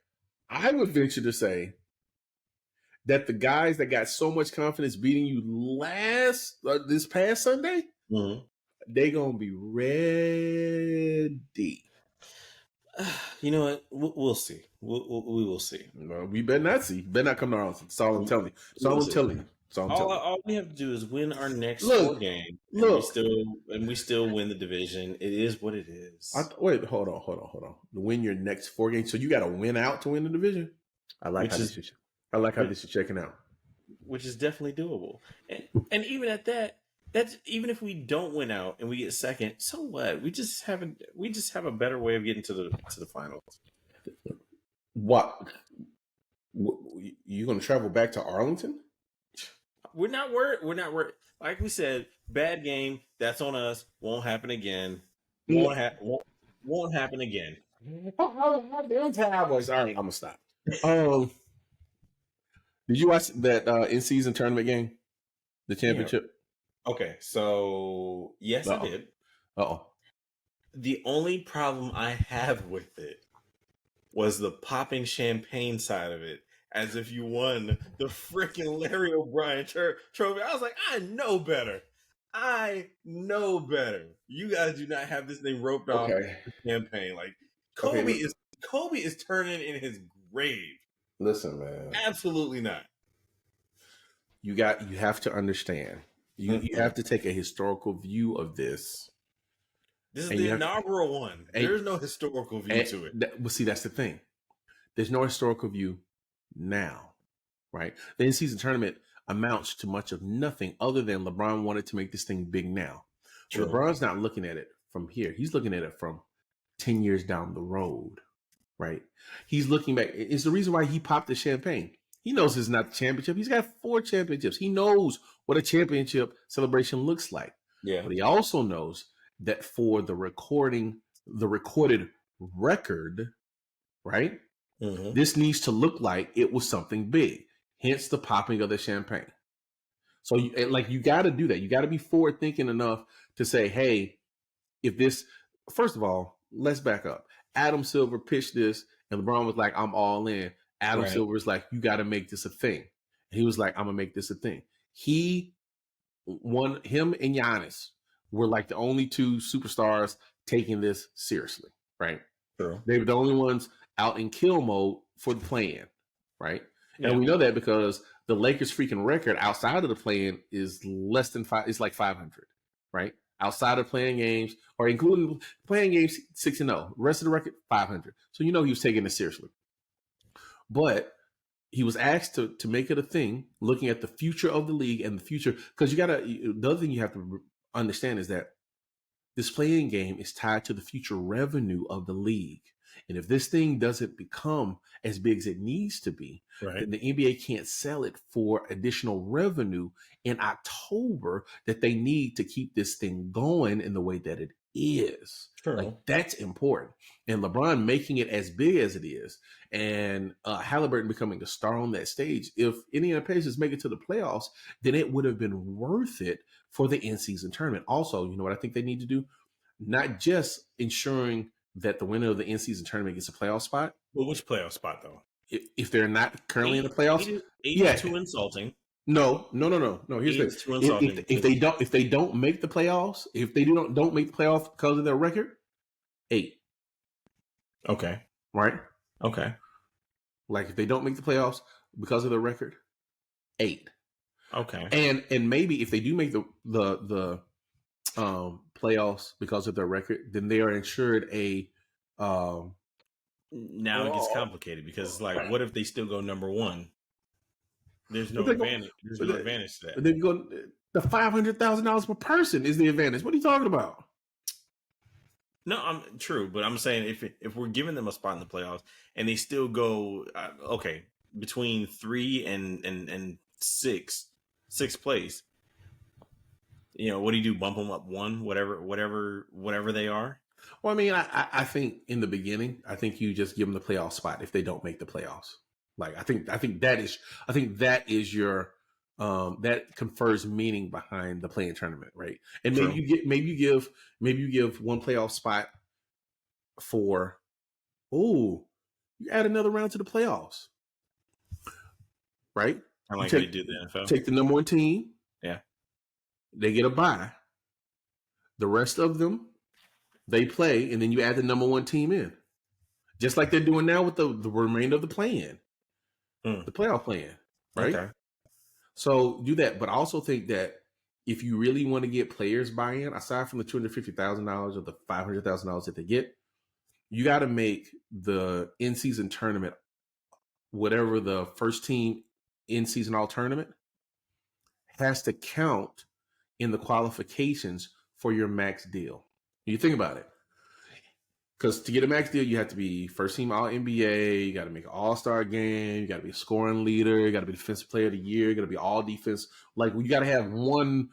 I would venture to say that the guys that got so much confidence beating you this past Sunday, they gonna be ready. You know what? We'll see. We will see. No, we better not see. Better not come to Arlington. That's all I'm telling you. That's all I'm telling you. All we have to do is win our next 4 games. And we still win the division. It is what it is. Wait, hold on. To win your next 4 games, so you got to win out to win the division. I like how this is checking out. Which is definitely doable. And even at that, that's even if we don't win out and we get second, so what? We just have a better way of getting to the finals. What? You going to travel back to Arlington? We're not worried. Like we said, bad game. That's on us. Won't happen again. Won't happen again. Damn Cowboys. All right, I'm gonna stop. Did you watch that in-season tournament game, the championship? Yeah. Okay, so yes, I did. The only problem I have with it was the popping champagne side of it. As if you won the freaking Larry O'Brien trophy. I was like, I know better. You guys do not have this thing roped off campaign. Like Kobe is turning in his grave. Listen, man. Absolutely not. You have to understand. You have to take a historical view of this. This is the inaugural one. There's no historical view to it. See, that's the thing. There's no historical view now, right? The in-season tournament amounts to much of nothing other than LeBron wanted to make this thing big now. And True. LeBron's not looking at it from here. He's looking at it from 10 years down the road, right? He's looking back. It's the reason why he popped the champagne. He knows it's not the championship. He's got 4 championships. He knows what a championship celebration looks like. Yeah. But he also knows that for the recorded record, right? Mm-hmm. This needs to look like it was something big. Hence the popping of the champagne. So you got to do that. You got to be forward thinking enough to say, hey, if this, first of all, let's back up. Adam Silver pitched this and LeBron was like, I'm all in. Adam Silver was like, you got to make this a thing. And he was like, I'm going to make this a thing. Him and Giannis were like the only 2 superstars taking this seriously, right? True. They were the only ones out in kill mode for the play-in, right? Yeah. And we know that because the Lakers' freaking record outside of the play-in is less than 5. It's like 500, right? Outside of playing games, or including playing games, 6-0. Rest of the record, 500. So you know he was taking it seriously. But he was asked to make it a thing, looking at the future of the league and the future. Because the other thing you have to understand is that this playing game is tied to the future revenue of the league. And if this thing doesn't become as big as it needs to be, then the NBA can't sell it for additional revenue in October that they need to keep this thing going in the way that it is. True. Like, that's important. And LeBron making it as big as it is, and Halliburton becoming a star on that stage. If Indiana Pacers make it to the playoffs, then it would have been worth it for the in-season tournament. Also, you know what I think they need to do? Not just ensuring that the winner of the in-season tournament gets a playoff spot. Well, which playoff spot though? If they're not currently in the playoffs, 8 is too insulting. No. Here's the thing: if they don't make the playoffs, if they don't make the playoffs because of their record, 8. Okay. Right. Okay. Like if they don't make the playoffs because of their record, 8. Okay. And maybe if they do make the playoffs because of their record, then they are insured a. Now it gets complicated because, like, what if they still go number 1? There's no advantage. There's no advantage to that. They go the $500,000 per person is the advantage. What are you talking about? No, I'm true, but I'm saying if we're giving them a spot in the playoffs and they still go between 3 and 6th place, you know, what do you do? Bump them up 1, whatever they are. Well, I mean, I think in the beginning, I think you just give them the playoff spot if they don't make the playoffs. Like I think that is your that confers meaning behind the play-in tournament, right? And maybe you give one playoff spot for you add another round to the playoffs, right? I like they do the NFL. Take the number 1 team, yeah, they get a bye. The rest of them they play, and then you add the number 1 team in, just like they're doing now with the remainder of the play-in, the playoff play-in, right? Okay. So do that, but I also think that if you really want to get players buy-in, aside from the $250,000 or the $500,000 that they get, you got to make the in-season tournament, whatever the first team in-season all tournament, has to count in the qualifications for your max deal. You think about it. Because to get a max deal, you have to be first team all NBA, you got to make an all-star game, you got to be a scoring leader, you got to be defensive player of the year, you got to be all defense. Like, you got to have one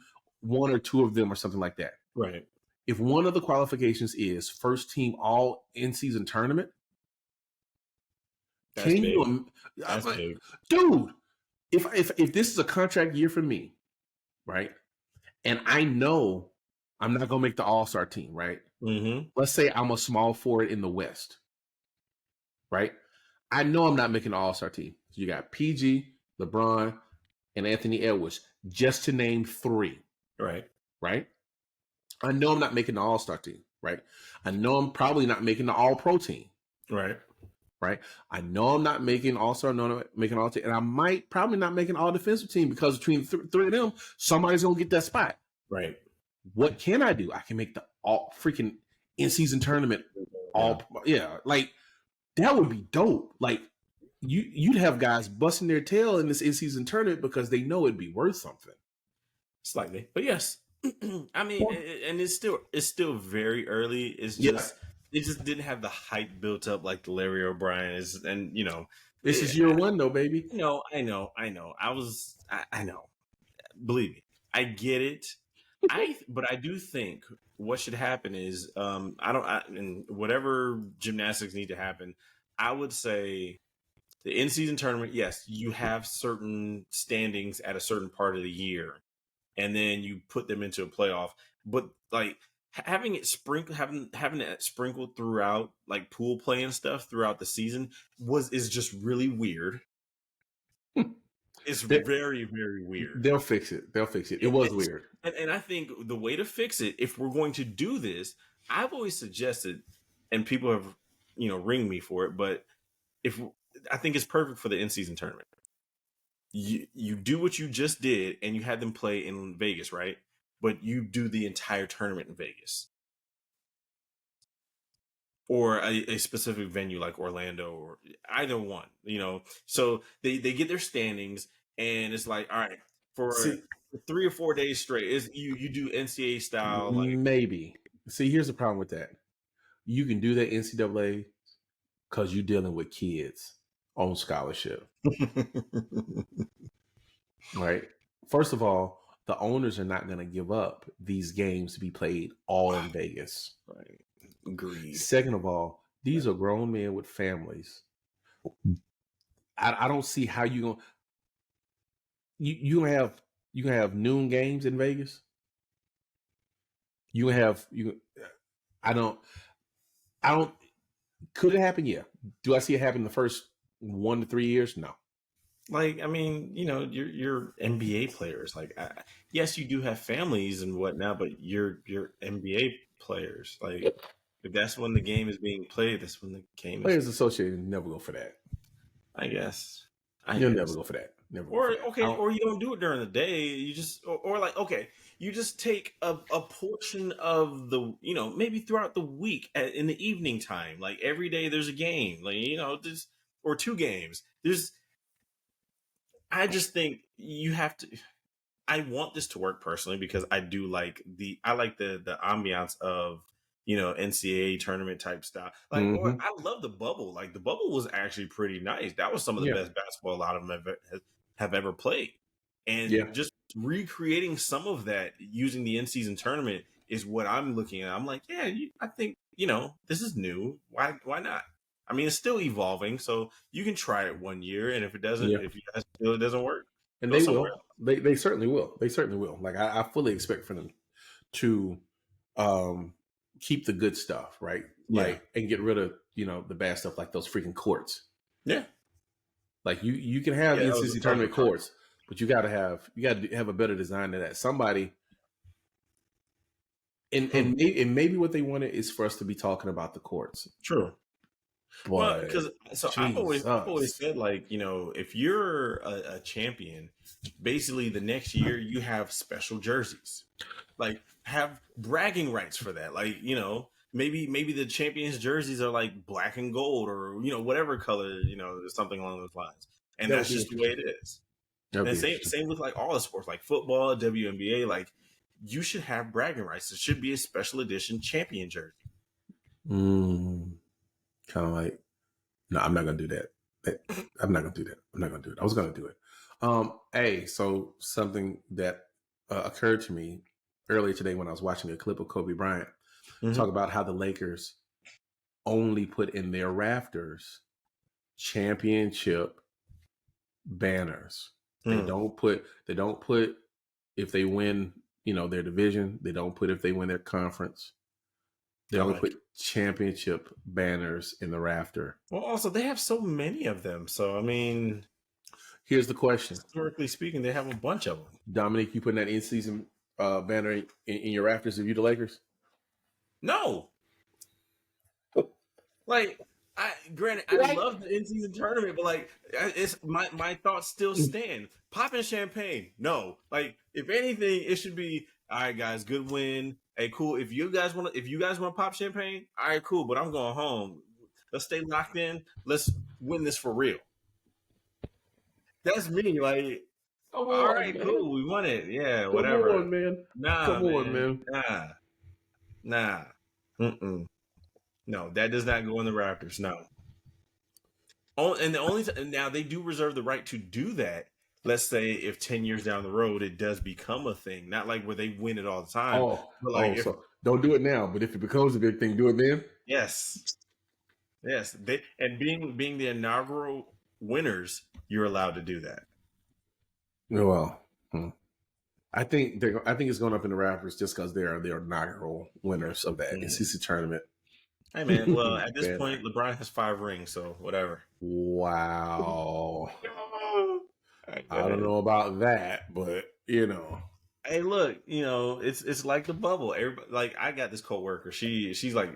or 2 of them or something like that. Right. If one of the qualifications is first team all in-season tournament, that's big. That's big. Dude, if this is a contract year for me, right, and I know I'm not going to make the all-star team, right? Mm-hmm. Let's say I'm a small forward in the West, right? I know I'm not making the all-star team. So you got PG, LeBron, and Anthony Edwards, just to name 3. Right. Right? I know I'm not making the all-star team, right? I know I'm probably not making the all-pro team. Right. Right? I know I'm not making all-star, no, I'm not making all-team, and I might probably not making all-defensive team because between 3 of them, somebody's going to get that spot. Right. What can I do? I can make the all freaking in-season tournament like that would be dope. Like you'd have guys busting their tail in this in-season tournament because they know it'd be worth something. Slightly, but yes. I mean, and it's still very early. It's Yeah, just it just didn't have the hype built up like the Larry O'Brien is, and this is year one though, baby. I know. I know. Believe me, I get it. But I do think what should happen is, and whatever gymnastics need to happen, I would say the in season tournament. Yes, you have certain standings at a certain part of the year, and then you put them into a playoff. But like having it sprinkle, having it sprinkled throughout, like pool play and stuff throughout the season is just really weird. It's They, very, very weird. they'll fix it. They'll fix it. It was It's, weird. and I think the way to fix it, if we're going to do this, I've always suggested, and people have, ring me for it, but if I think it's perfect for the in season tournament. You do what you just did, and you had them play in Vegas, right? But you do the entire tournament in Vegas, or a specific venue like Orlando, or either one. So they get their standings, and it's like, all right, for See, 3 or 4 days straight, is you do NCAA style, like. maybe. See, here's the problem with that. You can do that NCAA because you're dealing with kids on scholarship, right? First of all, the owners are not going to give up these games to be played all in Vegas. Right. Agreed. Second of all, these are grown men with families. I don't see how you gonna have noon games in Vegas. You have you. I don't. Could it happen? Yeah. Do I see it happen in the first 1 to 3 years? No. Like, I mean, you're NBA players. Like, yes, you do have families and whatnot, but you're NBA players. Like, if that's when the game is being played, that's when the game Players is. Association never go for that. I guess. I You'll never guess. go for that. Never go for Or that. okay, or you don't do it during the day. You just, or like, okay, you just take a portion of the, maybe throughout the week in the evening time. Like every day, there's a game. Like just or two games. I just think you have to. I want this to work personally because I like the ambiance of NCAA tournament type style. Like, or Mm-hmm. I love the bubble. Like the bubble was actually pretty nice. That was some of the Yeah. best basketball a lot of them have ever played. And Yeah. just recreating some of that using the in season tournament is what I'm looking at. I'm like, yeah, I think this is new. Why not? I mean, it's still evolving, so you can try it 1 year, and Yeah. if you guys feel it doesn't work, And go they somewhere will. They certainly will. They certainly will. Like I fully expect for them to um keep the good stuff, right? else. Like and get rid of, the bad stuff like those freaking courts. Yeah. Like you can have Yeah, that was a NCAA tournament perfect time. courts, but you gotta have a better design than that. Somebody and maybe what they wanted is for us to be talking about the courts. True. Well, But because so I've always Jesus. said, like, if you're a champion, basically the next year you have special jerseys, like have bragging rights for that. Like, maybe the champions jerseys are like black and gold, or whatever color, something along those lines, and That would that's be just the way interesting. it is. That would And be same interesting. same with like all the sports, like football, WNBA. Like, you should have bragging rights. There should be a special edition champion jersey. Kind of like, no, I'm not gonna do that. I'm not gonna do that. I'm not gonna do it. I was gonna do it. Hey, so something that occurred to me earlier today when I was watching a clip of Kobe Bryant talk Mm-hmm. about how the Lakers only put in their rafters championship banners. They Mm. don't put if they win, their division. They don't put if they win their conference. They I only like put it. championship banners in the rafter. Well, also they have so many of them, so I mean, Here's the question. historically speaking, they have a bunch of them. Dominic, you putting that in season banner in your rafters if you the Lakers? No, like, granted, I Right. love the in-season tournament, but like, it's my thoughts still stand. Popping champagne, no. Like, if anything, it should be, all right, guys, good win. Hey, cool. If you guys want to pop champagne, all right, cool. But I'm going home. Let's stay locked in. Let's win this for real. That's me. Like, Come All on, right, man. cool. We won it. Yeah, Come whatever. on, man. Nah, Come on, man. man. Nah. Mm-mm. No, that does not go in the Raptors. No. Oh, and the only now they do reserve the right to do that. Let's say if 10 years down the road it does become a thing, not like where they win it all the time, but like if So don't do it now. But if it becomes a big thing, do it then. yes, yes, they and being the inaugural winners, you're allowed to do that. Well, I think it's going up in the Raptors just because they're inaugural winners of that Mm. NCC tournament. Hey man, well at this Man, point LeBron has 5 rings, so whatever. wow. I I don't guess. know about that, but you know. Hey, look, it's like the bubble. Everybody, like I got this coworker. She's like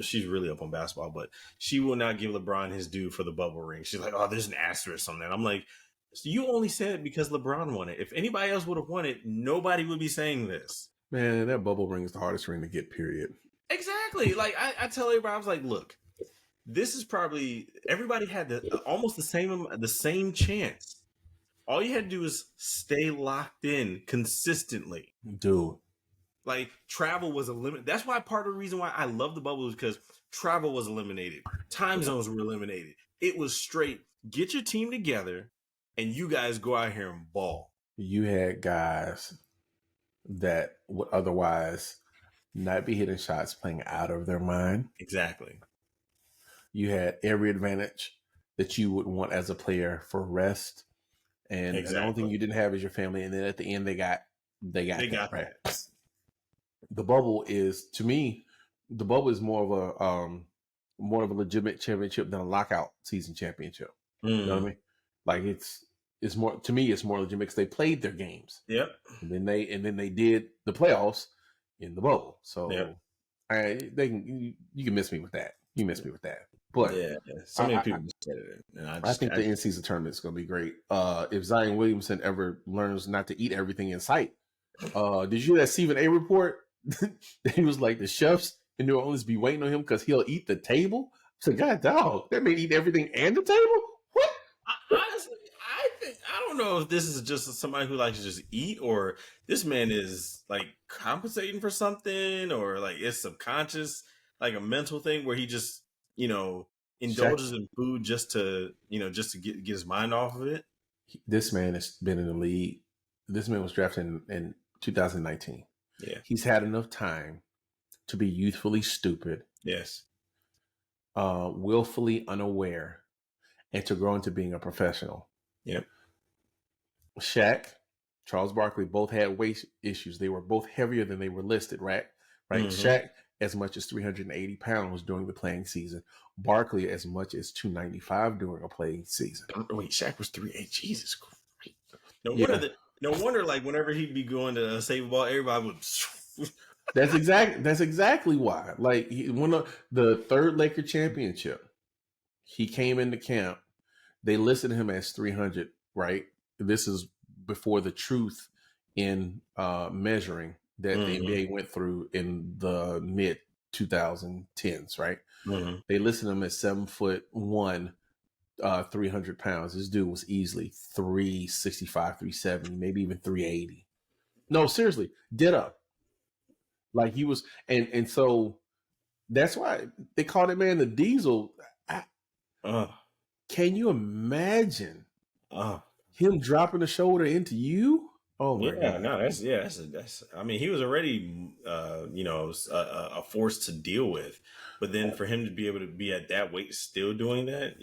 she's really up on basketball, but she will not give LeBron his due for the bubble ring. She's like, oh, there's an asterisk on that. I'm like, so you only said it because LeBron won it. If anybody else would have won it, nobody would be saying this. Man, that bubble ring is the hardest ring to get, period. Exactly. Like I tell everybody, I was like, look, this is probably everybody had almost the same chance. All you had to do is stay locked in consistently. Dude. Like travel was eliminated. That's why part of the reason why I love the bubble is because travel was eliminated. Time zones were eliminated. It was straight. Get your team together and you guys go out here and ball. You had guys that would otherwise not be hitting shots playing out of their mind. Exactly. You had every advantage that you would want as a player for rest. And the only thing you didn't have is your family. And then at the end they got that, right? The bubble is, to me, the bubble is more of a legitimate championship than a lockout season championship. You know what I mean? Like it's more, to me, it's more legitimate because they played their games. Yep. And then they did the playoffs in the bubble. So you can miss me with that. You miss me with that. But yeah, so many people said it. I think the in-season tournament is going to be great. If Zion Williamson ever learns not to eat everything in sight. Did you hear that Stephen A report? He was like, the chefs in New Orleans be waiting on him because he'll eat the table. So, God, dog, that man eat everything and the table? What? Honestly, I don't know if this is just somebody who likes to just eat, or this man is like compensating for something, or like it's subconscious, like a mental thing where he just indulges in food just to get his mind off of it. This man has been in the league. This man was drafted in 2019. Yeah, he's had enough time to be youthfully stupid. Yes, willfully unaware, and to grow into being a professional. Yep. Shaq, Charles Barkley both had weight issues. They were both heavier than they were listed, right? Mm-hmm. Shaq as much as 380 pounds during the playing season. Barkley as much as 295 during a playing season. Wait, Shaq was 380. Jesus Christ. No wonder, like whenever he'd be going to save a ball, everybody would. That's exactly why. Like he won the third Laker championship. He came into camp. They listed him as 300. Right. This is before the truth in measuring that the NBA went through in the mid 2010s. Right. They listed him as 7'1", 300 pounds. This dude was easily 365, 370, maybe even 380. No, seriously, did up. Like he was, and so that's why they called that man the Diesel. Can you imagine him dropping the shoulder into you? Oh my God! No, that's. I mean, he was already, a force to deal with, but then for him to be able to be at that weight still doing that,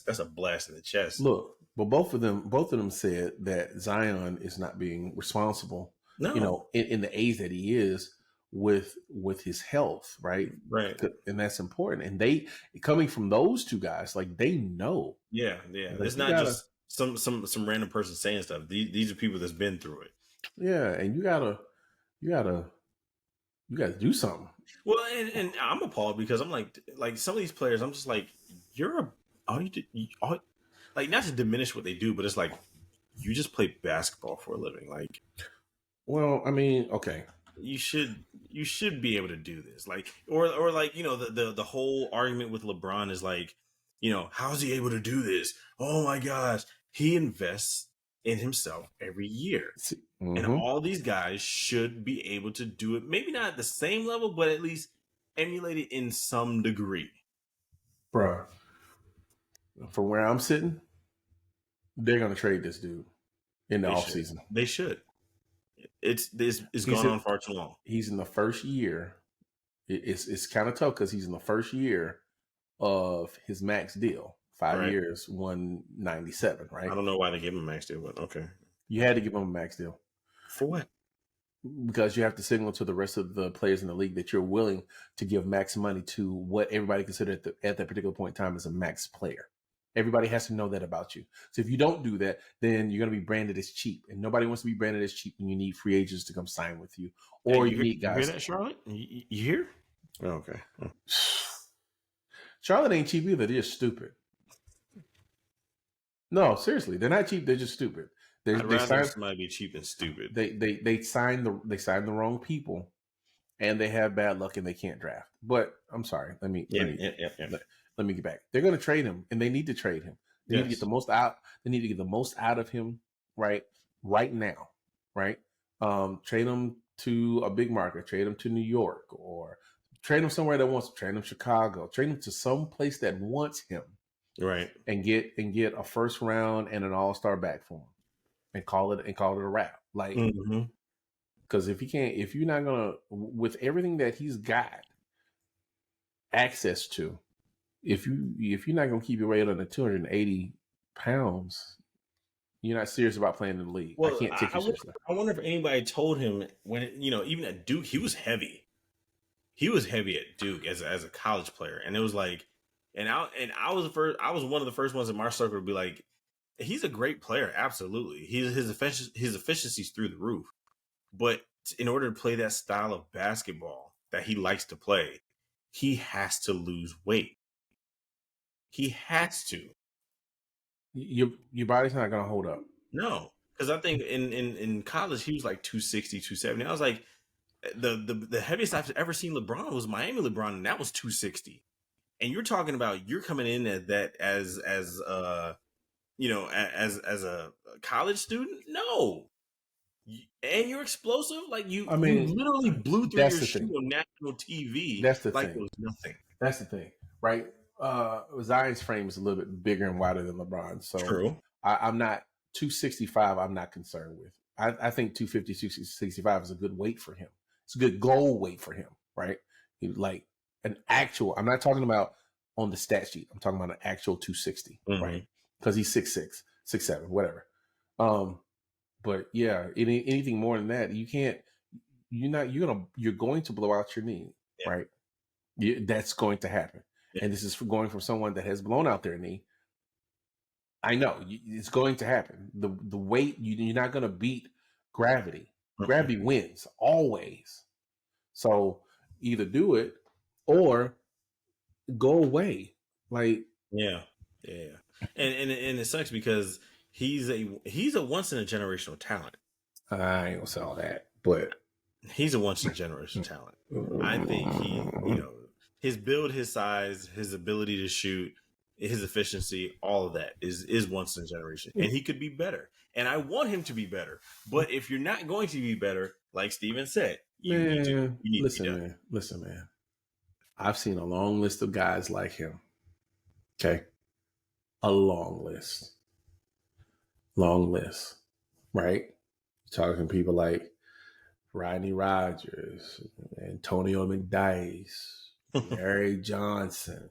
that's a blast in the chest. Look, but both of them said that Zion is not being responsible. No, in the age that he is with his health, right? And that's important. And they coming from those two guys, like they know. Yeah. Like, it's not just some random person saying stuff. These are people that's been through it. Yeah, and you gotta do something. Well, and I'm appalled because I'm like some of these players, I'm just like, like not to diminish what they do, but it's like you just play basketball for a living. Like, well, I mean, okay. You should be able to do this, like, or like the whole argument with LeBron is like, how's he able to do this? Oh my gosh, he invests in himself every year. And Mm-hmm. all these guys should be able to do it, maybe not at the same level, but at least emulate it in some degree. Bro, from where I'm sitting, they're going to trade this dude in the They should. offseason. They should. It's He's gone in, on far too long. he's in the first year. It's kind of tough because he's in the first year of his max deal. 5 Right. years, 197, right? I don't know why they gave him a max deal, but okay. You had to give him a max deal. For what? Because you have to signal to the rest of the players in the league that you're willing to give max money to what everybody considered at that particular point in time as a max player. Everybody has to know that about you. So if you don't do that, then you're going to be branded as cheap, and nobody wants to be branded as cheap. And you need free agents to come sign with you, or Hey, you need guys. You hear that, Charlotte? You hear? Oh, okay. Charlotte ain't cheap either. They're just stupid. No, seriously, they're not cheap. They're just stupid. I'd rather somebody be cheap and stupid. They signed the wrong people, and they have bad luck and they can't draft. But I'm sorry. Let me get back. They're going to trade him, and they need to trade him. They need to get the most out. They need to get the most out of him right now. Right. Trade him to a big market. Trade him to New York, or trade him somewhere that wants to. Trade him Chicago. Trade him to some place that wants him. Right. And get a first round and an all-star back for him, and call it a wrap. Like, because if you're not gonna, with everything that he's got access to, if you're not gonna keep your weight under 280 pounds, you're not serious about playing in the league. Well, I can't take you seriously. I wonder if anybody told him when even at Duke, he was heavy. He was heavy at Duke as a college player, and it was like, and I was one of the first ones in my circle to be like, he's a great player, absolutely. His efficiency's through the roof, but in order to play that style of basketball that he likes to play, he has to lose weight. He has to. Your body's not going to hold up. No, because I think in college he was like 260, 270. I was like, the heaviest I've ever seen LeBron was Miami LeBron, and that was 260. And you're talking about you're coming in at that as a college student. No, and you're explosive. Like you literally blew through your shoe on national TV. That's the thing. It was nothing. That's the thing, right? Zion's frame is a little bit bigger and wider than LeBron, so true. I'm not 265. I'm not concerned with. I think 250, 265 is a good weight for him. It's a good goal weight for him, right? Like an actual. I'm not talking about on the stat sheet. I'm talking about an actual 260, right? Because he's 6'6", 6'7", whatever. But yeah, anything more than that, you can't. You're going to blow out your knee, right? That's going to happen. And this is going from someone that has blown out their knee. I know it's going to happen. The weight, you're not going to beat gravity. Gravity wins always. So either do it or go away. Like, yeah. And it sucks because he's a once in a generational talent. I ain't gonna say all that, but he's a once in a generational talent. I think he, his build, his size, his ability to shoot, his efficiency, all of that is once in a generation, and he could be better. And I want him to be better. But if you're not going to be better, like Steven said, you need to listen, man. I've seen a long list of guys like him. Okay, a long list, right? Talking people like Rodney Rogers, Antonio McDyess, Larry Johnson,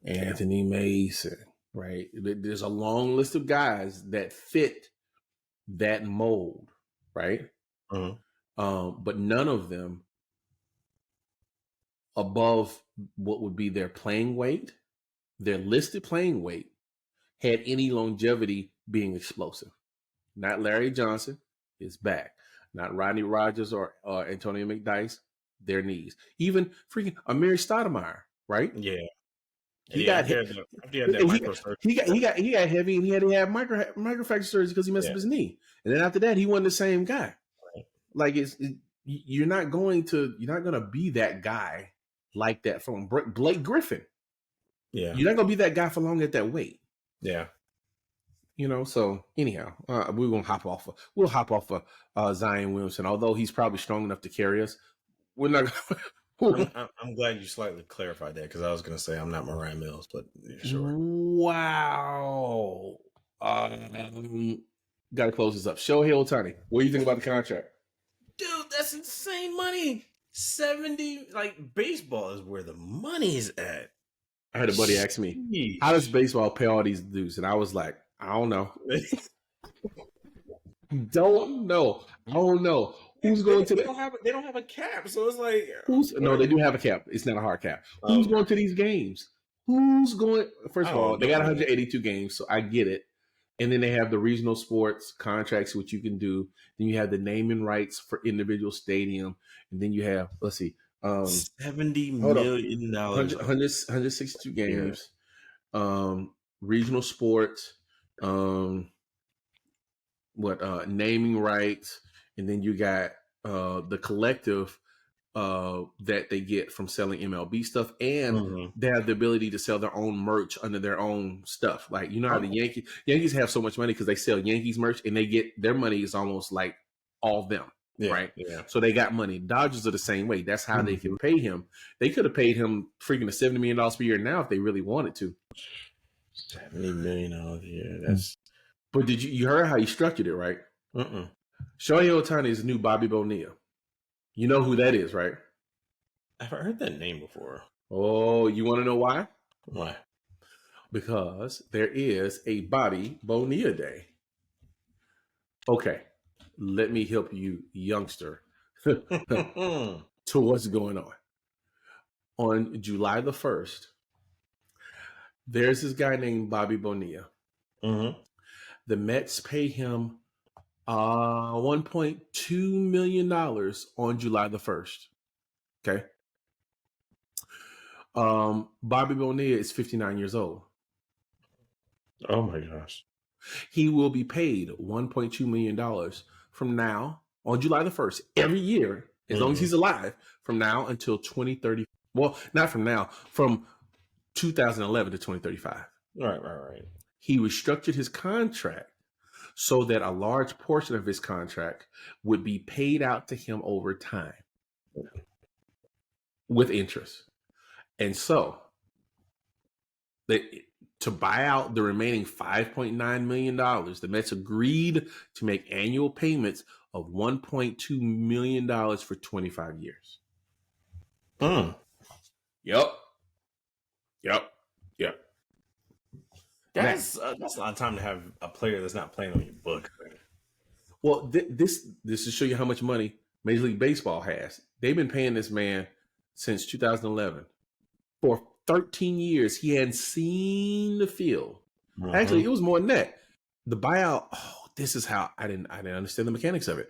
Anthony Mason, right? There's a long list of guys that fit that mold, right? But none of them above what would be their playing weight, their listed playing weight, had any longevity being explosive. Not Larry Johnson, his back. Not Rodney Rogers or Antonio McDyess, their knees. Even freaking Amiri Stoudemire, right? Yeah. He got heavy, and he had to have microfracture surgery because he messed up his knee. And then after that, he wasn't the same guy. Right. Like you're not going to be that guy like that from Blake Griffin. Yeah. You're not going to be that guy for long at that weight. Yeah. So anyhow, we'll hop off of Zion Williamson. Although he's probably strong enough to carry us, we're not. I'm glad you slightly clarified that because I was going to say I'm not Mariah Mills, but yeah, sure. Wow. Got to close this up. Shohei Ohtani, what do you think about the contract? Dude, that's insane money. 70, like baseball is where the money is at. I had a buddy ask me, how does baseball pay all these dudes? And I was like, I don't know. Don't know. Who's going to they don't have a cap, so it's like no, they do have a cap. It's not a hard cap. Who's going to these games? Who's going? First of all, they got 182 games, so I get it. And then they have the regional sports contracts, which you can do. Then you have the naming rights for individual stadium, and then you have $70 million, 162 games, regional sports, naming rights, and then you got the collective that they get from selling MLB stuff, and they have the ability to sell their own merch under their own stuff. Like how the Yankees have so much money because they sell Yankees merch, and they get their money is almost like all of them. Right. Yeah. So they got money. Dodgers are the same way. That's how they can pay him. They could have paid him freaking $70 million per year now if they really wanted to. $70 million a year. That's. But did you heard how he structured it, right? Shohei Ohtani is the new Bobby Bonilla. You know who that is, right? I've heard that name before. Oh, you want to know why? Why? Because there is a Bobby Bonilla Day. Okay. Let me help you, youngster, to what's going on. On July the 1st, there's this guy named Bobby Bonilla. The Mets pay him $1.2 million on July the 1st. Okay. Bobby Bonilla is 59 years old. Oh my gosh. He will be paid $1.2 million from now on July the 1st every year, as long as he's alive, from now until 2030. Well, not from now, from 2011 to 2035. Right. He restructured his contract so that a large portion of his contract would be paid out to him over time with interest. And so to buy out the remaining $5.9 million, the Mets agreed to make annual payments of $1.2 million for 25 years. Yep. That's a lot of time to have a player that's not playing on your book. Well, this to show you how much money Major League Baseball has. They've been paying this man since 2011. For 13 years, he hadn't seen the field. Actually, it was more than that. The buyout. Oh, this is how I didn't understand the mechanics of it.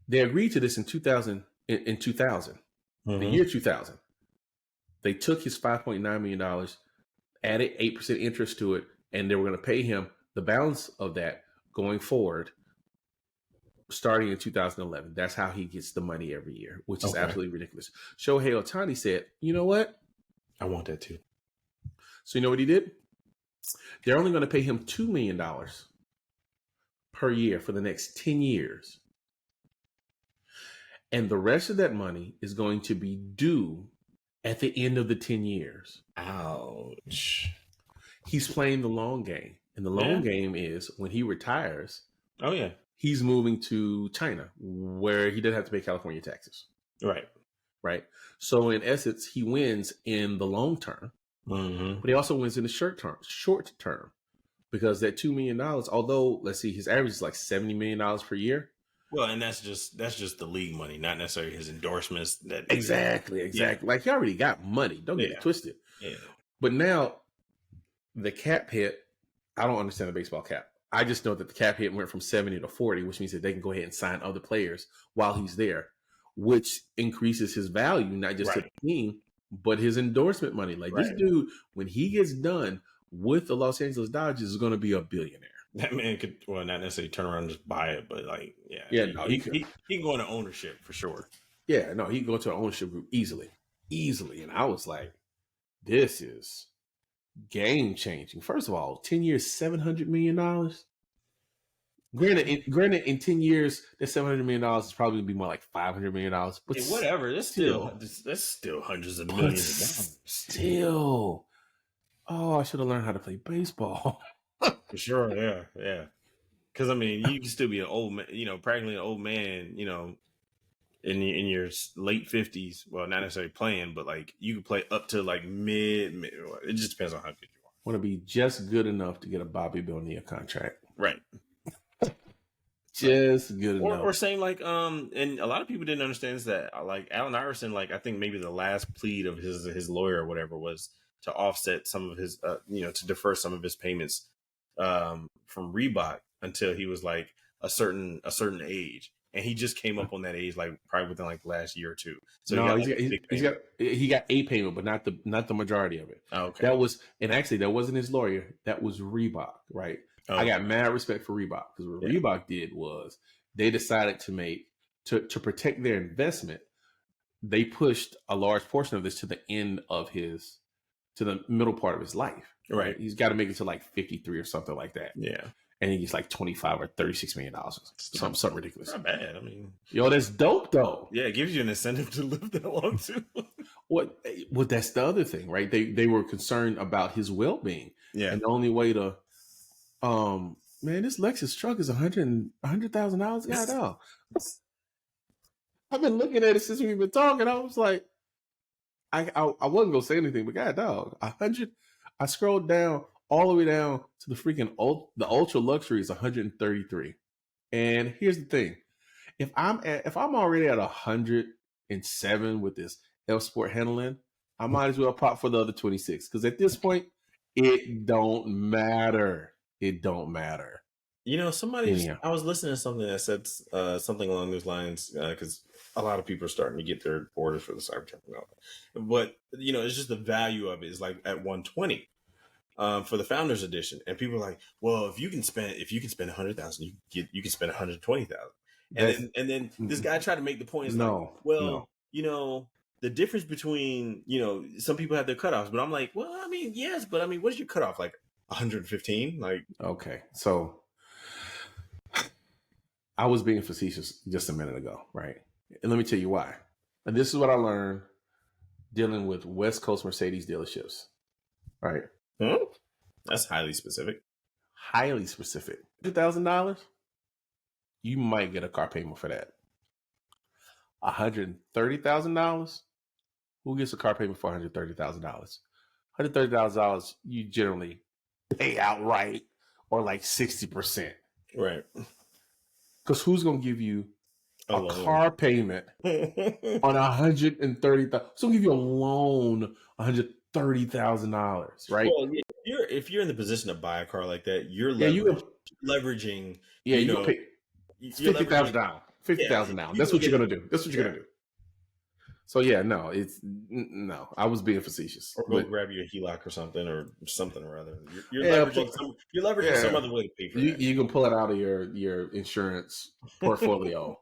They agreed to this in 2000. In 2000, the year 2000, they took his $5.9 million, added 8% interest to it, and they were going to pay him the balance of that going forward, starting in 2011. That's how he gets the money every year, which is absolutely ridiculous. Shohei Ohtani said, you know what? I want that too. So you know what he did? They're only going to pay him $2 million per year for the next 10 years. And the rest of that money is going to be due at the end of the 10 years. Ouch. He's playing the long game. And the long game is when he retires. Oh, yeah. He's moving to China, where he doesn't have to pay California taxes. Right. So in essence, he wins in the long term, but he also wins in the short term, because that $2 million, although let's see, his average is like $70 million per year. Well, and that's just the league money, not necessarily his endorsements. Exactly. Yeah. Like he already got money. Don't get it twisted. Yeah. But now the cap hit. I don't understand the baseball cap. I just know that the cap hit went from 70 to 40, which means that they can go ahead and sign other players while he's there, which increases his value, not just to the team, but his endorsement money. Like this dude, when he gets done with the Los Angeles Dodgers, is going to be a billionaire. That man could, well, not necessarily turn around and just buy it, but like, he can go into ownership for sure. Yeah, no, he can go to an ownership group easily. And I was like, this is game changing. First of all, 10 years, $700 million. Granted, in 10 years, that $700 million is probably gonna be more like $500 million. But Hey, whatever. still, That's still hundreds of but millions of dollars. still, oh, I should have learned how to play baseball. For sure. Yeah. Yeah. Because I mean, you can still be an old man, practically an old man, in your late 50s. Well, not necessarily playing, but like you can play up to like mid. It just depends on how good you are. Want to be just good enough to get a Bobby Bonilla contract. Right. Just good enough. Or saying like, and a lot of people didn't understand is that like Allen Iverson, like I think maybe the last plead of his lawyer or whatever was to offset some of his, to defer some of his payments, from Reebok until he was like a certain age, and he just came up on that age like probably within like the last year or two. So no, he got a payment, but not the majority of it. Oh, okay. That wasn't his lawyer. That was Reebok, right? Oh, I got mad respect for Reebok because what Reebok did was they decided to protect their investment. They pushed a large portion of this to the end of to the middle part of his life. Right. He's got to make it to like 53 or something like that. Yeah. And he gets like $25 or $36 million. Something ridiculous. Not bad. I mean, that's dope though. Yeah, it gives you an incentive to live that long too. Well, that's the other thing, right? They were concerned about his well-being. Yeah. And the only way to man, this Lexus truck is $100,000. God, dog. I've been looking at it since we've been talking. I was like, I wasn't gonna say anything, but God, dog, 100. I scrolled down all the way down to the freaking the ultra luxury is 133. And here's the thing: if I'm already at 107 with this F Sport handling, I might as well pop for the other 26 because at this point, it don't matter. It don't matter. I was listening to something that said something along those lines because a lot of people are starting to get their orders for the Cybertruck and all that. But it's just the value of it is like at 120 for the Founders Edition, and people are like, well, if you can spend 100,000, you can spend 120,000, and then this guy tried to make the point is the difference between some people have their cutoffs, but I'm like, well, I mean, yes, but I mean, what's your cutoff, like 115? Like, okay, so I was being facetious just a minute ago, right? And let me tell you why. And this is what I learned dealing with West Coast Mercedes dealerships, right? That's highly specific. Highly specific. $2,000, you might get a car payment for that. $130,000, who gets a car payment for $130,000? $130,000, you generally pay outright or like 60%. Right. Because who's going to give you a car payment on $130,000? Who's going to give you a loan $130,000, right? Well, if you're in the position to buy a car like that, you're leveraging. Yeah, you pay $50,000 down. $50,000 down. That's what you're gonna do. That's what you're gonna do. So yeah, no. I was being facetious. Or go grab you a HELOC or something or other. You're leveraging some other way to pay for that. You can pull it out of your insurance portfolio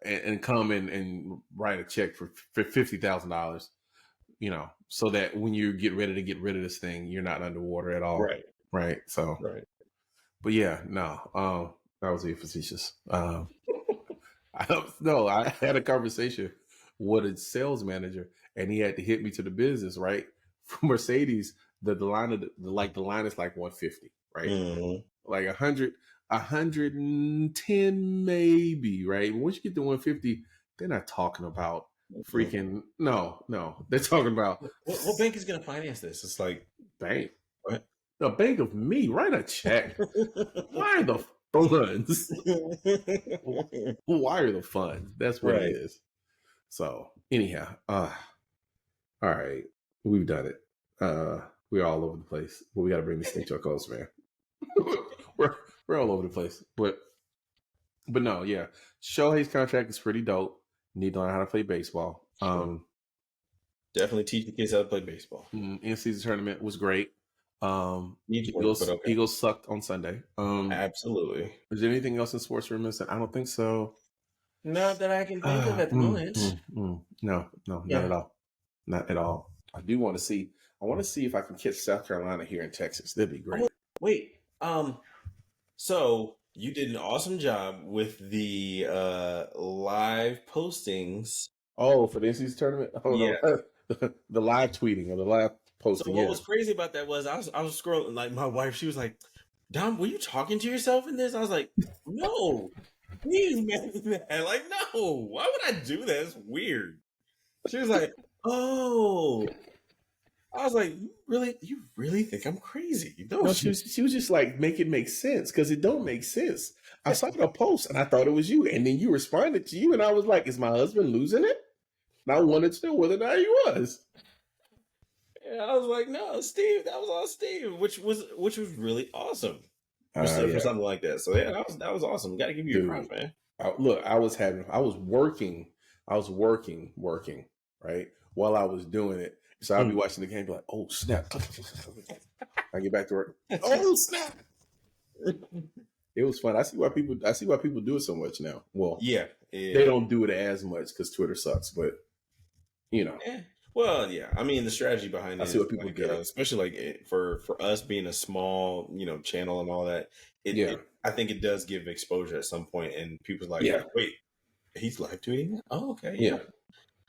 and come in and write a check for $50,000. So that when you get ready to get rid of this thing, you're not underwater at all. Right. So, but yeah, no, that was being facetious. I had a conversation with a sales manager, and he had to hit me to the business. Right, for Mercedes, the line is like 150, right? Mm-hmm. Like 110 maybe, right? Once you get to 150, they're not talking about freaking no. They're talking about what bank is going to finance this? It's like bank. What? The bank of me. Write a check. Why are the funds? Why are the funds? That's what it is. So anyhow, all right, we've done it. We're all over the place, but we got to bring this thing to a close, man. we're all over the place, but no, yeah. Shohei's contract is pretty dope. Need to learn how to play baseball. Definitely teach the kids how to play baseball. In-season tournament was great. Eagles sucked on Sunday. Absolutely. Is there anything else in sports we're missing? I don't think so. Not that I can think of at the moment. No, not at all. Not at all. I do want to see. I want to see if I can catch South Carolina here in Texas. That'd be great. Oh, wait. So you did an awesome job with the live postings. Oh, for the NCAA tournament? Oh Yeah. no, the live tweeting or the live So posting. what Yeah. was crazy about that was I was scrolling, like my wife, she was like, Dom, were you talking to yourself in this? I was like, no, please, man. Like, no, why would I do that? It's weird. She was like, oh. I was like, you really think I'm crazy, don't No, you? she was just like, make it make sense because it don't make sense. I saw the post and I thought it was you, and then you responded to you, and I was like, is my husband losing it? And I wanted to know whether or not he was. And I was like, no, Steve, that was all Steve, which was really awesome for Yeah, something like that. So yeah, that was awesome. Got to give you your props, dude. man. Look, I was working, working, right, while I was doing it. So I'll be watching the game, be like, oh snap! I get back to work. Oh snap! It was fun. I see why people do it so much now. Well, Yeah, they don't do it as much because Twitter sucks, but you know, Well, yeah. I mean, the strategy behind I it see is what people like, get. especially like for us being a small, channel and all that. Yeah. I think it does give exposure at some point, and people's like, Yeah. wait, he's live tweeting that? Oh, okay, Yeah.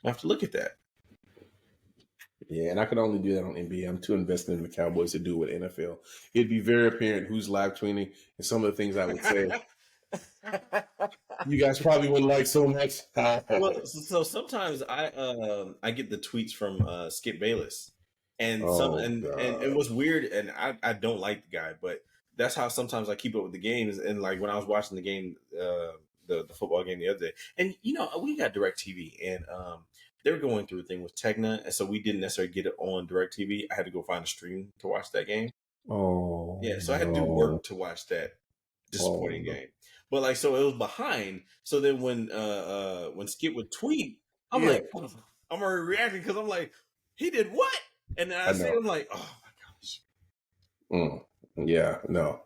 I have to look at that. Yeah, and I could only do that on NBA. I'm too invested in the Cowboys to do with NFL. It'd be very apparent who's live tweeting and some of the things I would say. You guys probably wouldn't like so much. Well, so sometimes I get the tweets from Skip Bayless, and and it was weird, and I don't like the guy, but that's how sometimes I keep up with the games. And like when I was watching the game, the football game the other day, and we got DirecTV, and they were going through a thing with Tegna, and so we didn't necessarily get it on DirecTV. I had to go find a stream to watch that game. Oh, Yeah, so I had to do work to watch that disappointing game. But like, so it was behind. So then when Skip would tweet, I'm like, I'm already reacting because I'm like, he did what? And then I see it, I'm like, oh my gosh. Yeah, no.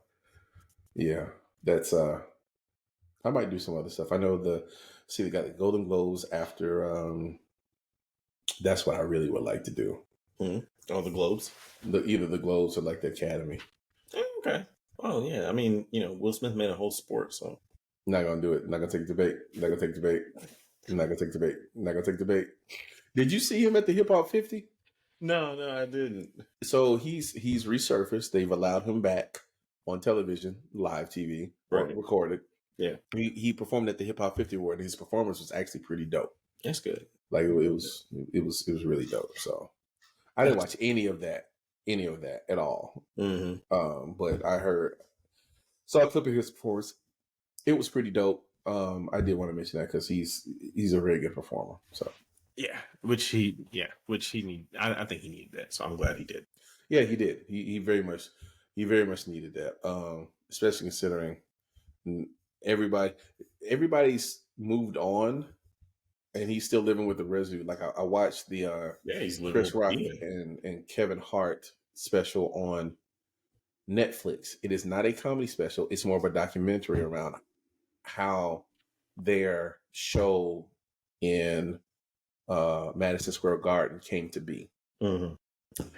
Yeah. That's I might do some other stuff. I know they got the Golden Globes after that's what I really would like to do. Mm-hmm. Oh, the Globes? Either the Globes or like the Academy. Okay. Oh yeah. I mean, Will Smith made a whole sport, so not gonna do it. Not gonna take debate. Not gonna take debate. Not gonna take debate. Not gonna take debate. Did you see him at the Hip Hop 50? No, I didn't. So he's resurfaced. They've allowed him back on television, live TV, right. Recorded. Yeah. He performed at the Hip Hop 50 Award, and his performance was actually pretty dope. That's good. Like it was really dope. So I didn't watch any of that at all. Mm-hmm. But I saw a clip of his performance. It was pretty dope. I did want to mention that because he's a very good performer. So yeah, which he need. I think he needed that. So I'm glad he did. Yeah, he did. He very much needed that. Especially considering everybody's moved on, and he's still living with the residue. Like I watched the he's living Chris Rock and Kevin Hart special on Netflix. It is not a comedy special. It's more of a documentary around how their show in Madison Square Garden came to be. Mm-hmm.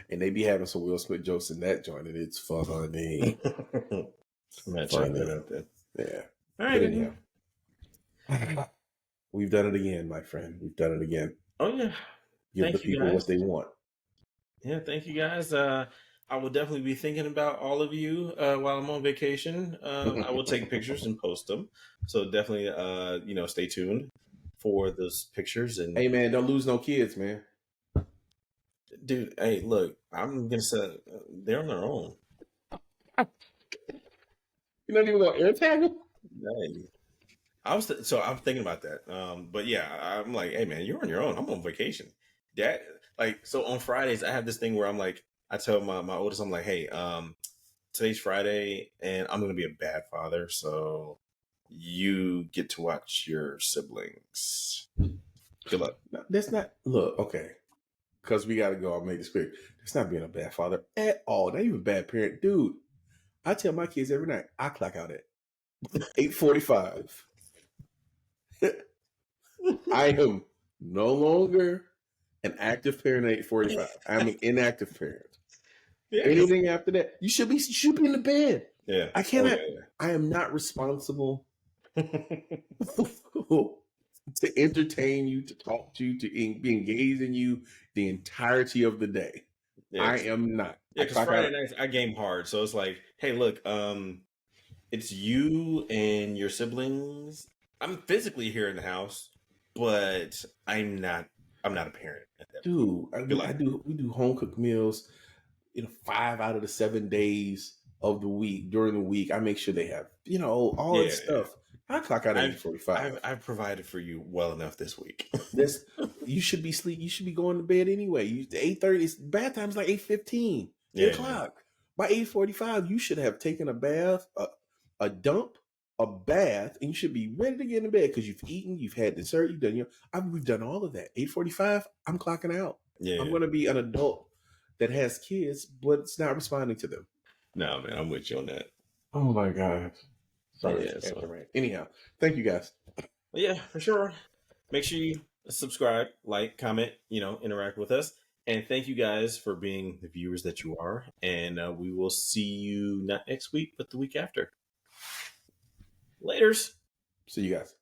And they be having some Will Smith jokes in that joint, and it's funny. Funny. Yeah. All right. Anyhow, we've done it again, my friend. We've done it again. Oh yeah. Give the people what they want. Yeah, thank you guys. I will definitely be thinking about all of you while I'm on vacation. I will take pictures and post them. So definitely, stay tuned for those pictures. And hey, man, don't lose no kids, man. Dude, hey, look, I'm gonna say they're on their own. You're not even gonna air tag them. Hey. I'm thinking about that. But yeah, I'm like, hey man, you're on your own. I'm on vacation. Dad, so on Fridays I have this thing where I'm like, I tell my oldest, I'm like, hey, today's Friday and I'm gonna be a bad father, so you get to watch your siblings. Good luck. No, that's not okay. Because we gotta go. I'll make this quick. That's not being a bad father at all. Not even a bad parent, dude. I tell my kids every night I clock out at 8:45. I am no longer an active parent at 8:45. I'm an inactive parent. Yeah, Anything after that, you should be in the bed. yeah. I Oh, cannot. yeah, I am not responsible yeah. to entertain you, to talk to you, to be engaged in you the entirety of the day. Yeah, I am not. yeah, I because clock Friday out. nights I game hard, so it's like, hey, look, it's you and your siblings. I'm physically here in the house, but I'm not. I'm not a parent at that point. Dude, Good luck. we do home cooked meals. 5 out of the 7 days of the week during the week. I make sure they have all that Yeah, yeah. stuff. I clock out at I've 8:45. I've provided for you well enough this week. This you should be sleep. You should be going to bed anyway. 8:30. It's bath time's like 8:15, eight Yeah, yeah, o'clock. By 8:45, you should have taken a bath, a dump, a bath, and you should be ready to get in bed because you've eaten, you've had dessert, you've done we've done all of that. 8:45, I'm clocking out. yeah. I'm going to be an adult that has kids, but it's not responding to them. No, man, I'm with you on that. Oh my God. Sorry, Yeah, so rant. Anyhow, thank you guys. yeah, for sure. Make sure you subscribe, like, comment, interact with us. And thank you guys for being the viewers that you are. And we will see you not next week, but the week after. Laters. See you guys.